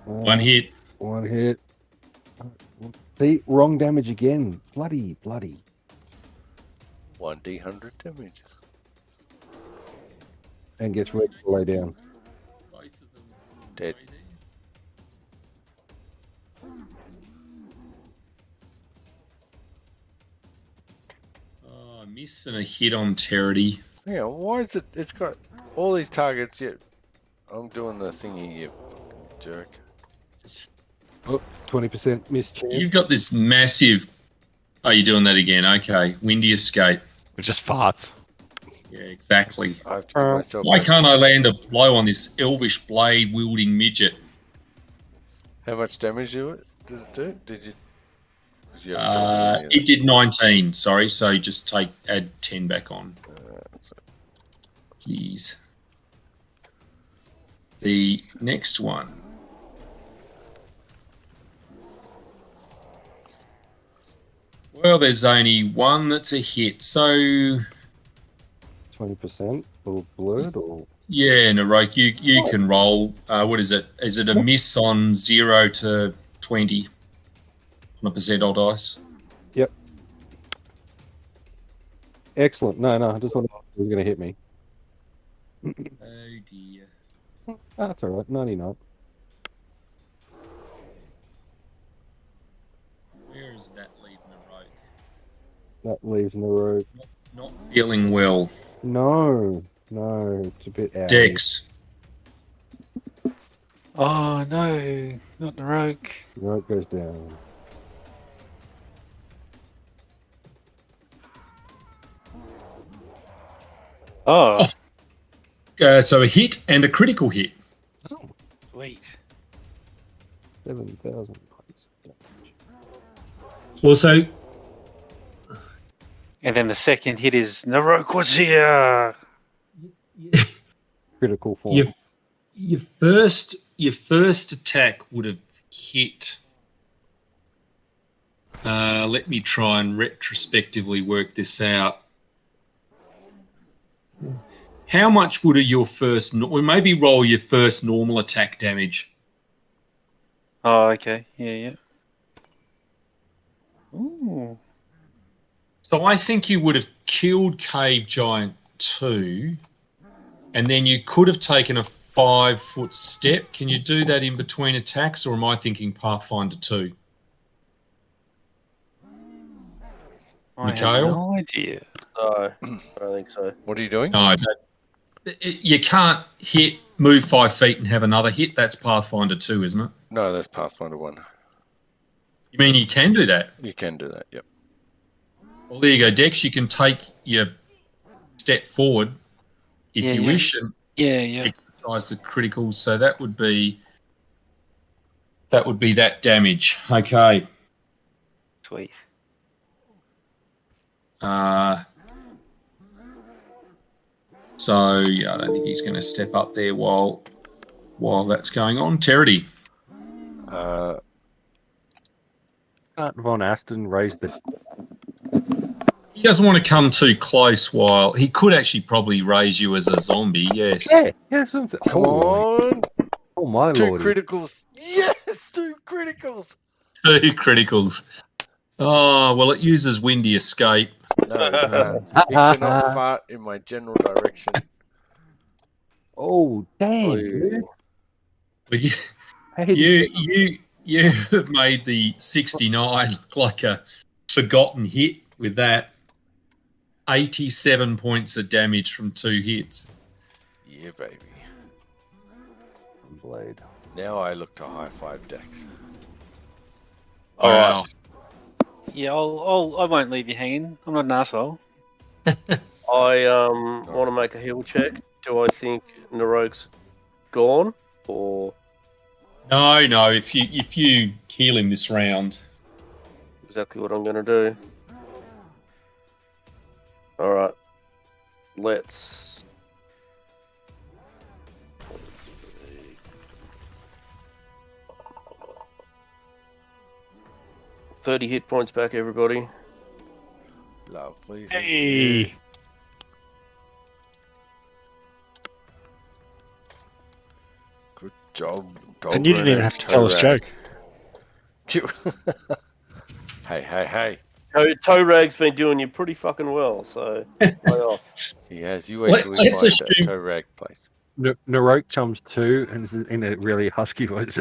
One hit. One hit. See, wrong damage again. Bloody. 1d100 damage. And gets ready to lay down. Dead. Oh, a miss and a hit on Terity. Yeah, why is it? It's got all these targets, yet I'm doing the thingy, you fucking jerk. Oh, 20% miss chance. You've got this massive... Oh, you're doing that again. Okay. Windy escape. It just farts. Yeah, exactly. I have to put myself Why back. can't I land a blow on this elvish blade wielding midget? How much damage did it do? Did you? 'cause you haven't told me any of It did 19, sorry, so just add 10 back on. Please. The next one. Well, there's only one that's a hit, so 20% or blurred or yeah, Narok, you can roll. What is it? Is it a miss on 0 to 20 on a percent odd dice? excellent. No, I just thought it was going to hit me. Oh dear. That's all right. 99. Where is that leaving Narok? That leaves in the road. Not feeling well. No, it's a bit out. Dex. Oh no, not Narok. No, it goes down. Oh, So a hit and a critical hit. sweet. 7,000 points. Well, so And then the second hit is Narok was here. Critical form. your first attack would have hit. Let me try and retrospectively work this out. How much would your first, or maybe roll your first normal attack damage? Oh, okay. Yeah. Ooh. So I think you would have killed Cave Giant 2, and then you could have taken a 5-foot step. Can you do that in between attacks, or am I thinking Pathfinder 2? I have Mikhail? no idea. No, I don't think so. What are you doing? No, you can't hit, move 5 feet and have another hit. That's Pathfinder 2, isn't it? No, that's Pathfinder 1. You mean you can do that? You can do that, yep. Well, there you go, Dex. You can take your step forward if Yeah, you yeah. wish and Yeah. exercise the criticals. So that would be that damage. Okay. Sweet. So yeah, I don't think he's going to step up there while that's going on. Terity. Can't Von Aston raise the... He doesn't want to come too close while he could actually probably raise you as a zombie. Yes. Yeah, yes. Come Holy- on. Oh, my 2 lord. criticals. Yes, 2 criticals. 2 criticals. Oh, well, it uses windy escape. No, he cannot fart in my general direction. Oh, damn, Oh, dude. But you have made the 69 look like a forgotten hit with that. 87 points of damage from 2 hits. Yeah, baby. Blade. Now I look to high five Dex. Wow. Yeah, I won't leave you hanging. I'm not an asshole. I want to make a heal check. Do I think Naroque's gone, or No. If you heal him this round, exactly what I'm going to do? All right, let's. 30 hit points back, everybody. Lovely. Hey. Good job. And you didn't even have to tell us joke. Hey. Toe Rag's been doing you pretty fucking well, so play off. He has. You wait till we Let's find assume- that toe rag place. Naroque comes to and is in a really husky voice.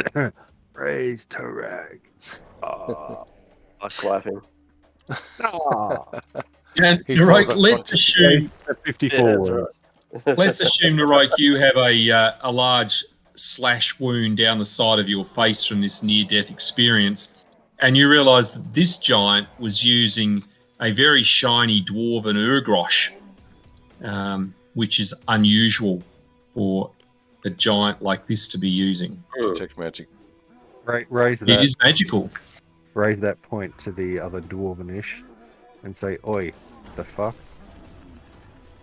Raise to rag. I slap him. and He Naroque, falls let's unconscious. assume At 54 Yeah, that's words. right. let's assume Naroque, you have a large slash wound down the side of your face from this near-death experience, and you realise that this giant was using a very shiny dwarven Urgrosh, which is unusual for a giant like this to be using. Check magic. Raise It that. is magical. Raise that point to the other dwarvenish and say, "Oi, the fuck."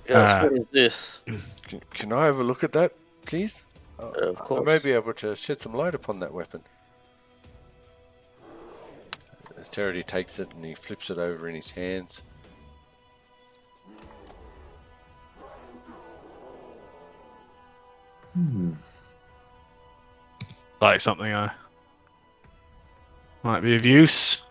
Yes, what is this? Can I have a look at that, please? Of I course. may be able to shed some light upon that weapon. As Terity takes it and he flips it over in his hands. Like something I might be of use.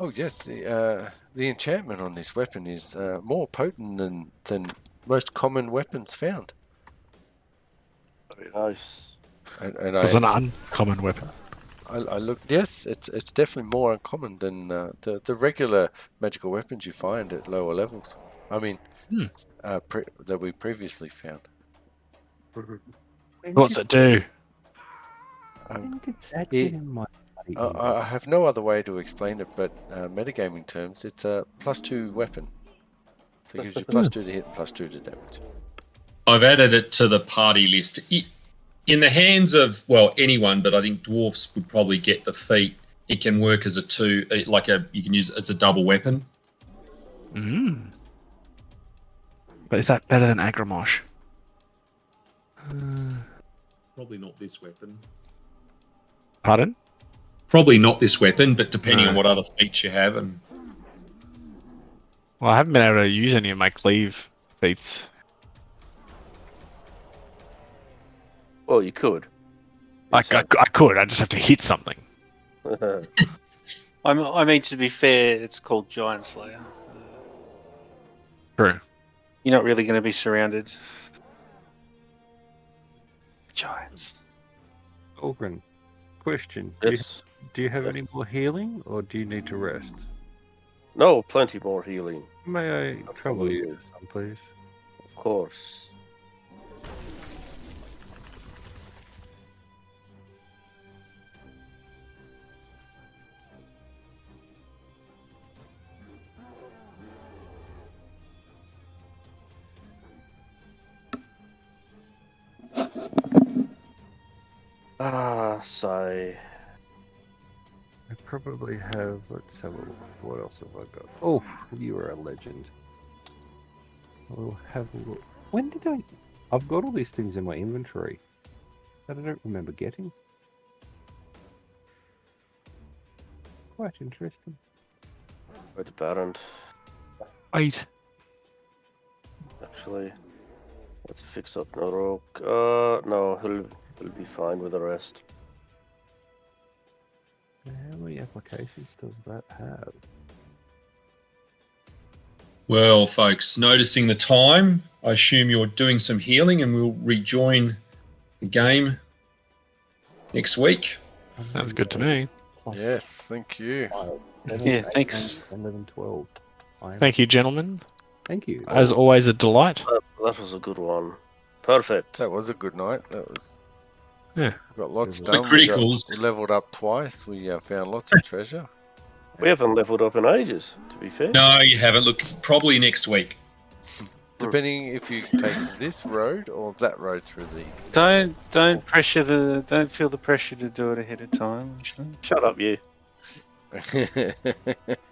Oh yes, the enchantment on this weapon is more potent than most common weapons found. Very nice. And It was an uncommon weapon. I looked. Yes, it's definitely more uncommon than the regular magical weapons you find at lower levels. I mean, that we previously found. What's it do? When did that it- get in my bloody ear? I have no other way to explain it, but metagaming terms, it's a +2 weapon. So it gives you +2 to hit and +2 to damage. I've added it to the party list. In the hands of, well, anyone, but I think dwarfs would probably get the feat. It can work as you can use it as a double weapon. But is that better than Agramosh? Probably not this weapon. Pardon? Probably not this weapon, but depending No. on what other feats you have. And Well, I haven't been able to use any of my cleave feats. Well, you could. I could. I just have to hit something. I mean, to be fair, it's called Giantslayer. True. You're not really going to be surrounded with giants. Ogren, question. Yes. Do you have any more healing, or do you need to rest? No, plenty more healing, May I trouble Absolutely. you, some, please? of course. probably have. Let's have a look. What else have I got? Oh, you are a legend. I'll have a look. When did I? I've got all these things in my inventory that I don't remember getting. Quite interesting. Wait a parent. Wait. Actually, let's fix up Norok. No, he'll be fine with the rest. How many applications does that have? Well, folks, noticing the time, I assume you're doing some healing and we'll rejoin the game next week. Sounds good to me. Yes, thank you. Yeah, thanks. 11, 12. Thank you, gentlemen. Thank you. As always, a delight. That was a good one. Perfect. That was a good night. That was. Yeah. We got lots The done. criticals. We leveled up twice. We found lots of treasure. We haven't leveled up in ages, to be fair. No, you haven't. Look, probably next week. Depending if you take this road or that road through the. Don't feel the pressure to do it ahead of time. Actually. Shut up, you.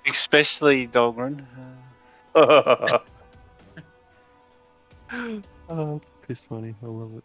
Especially Dahlgren. Oh, piss funny. I love it.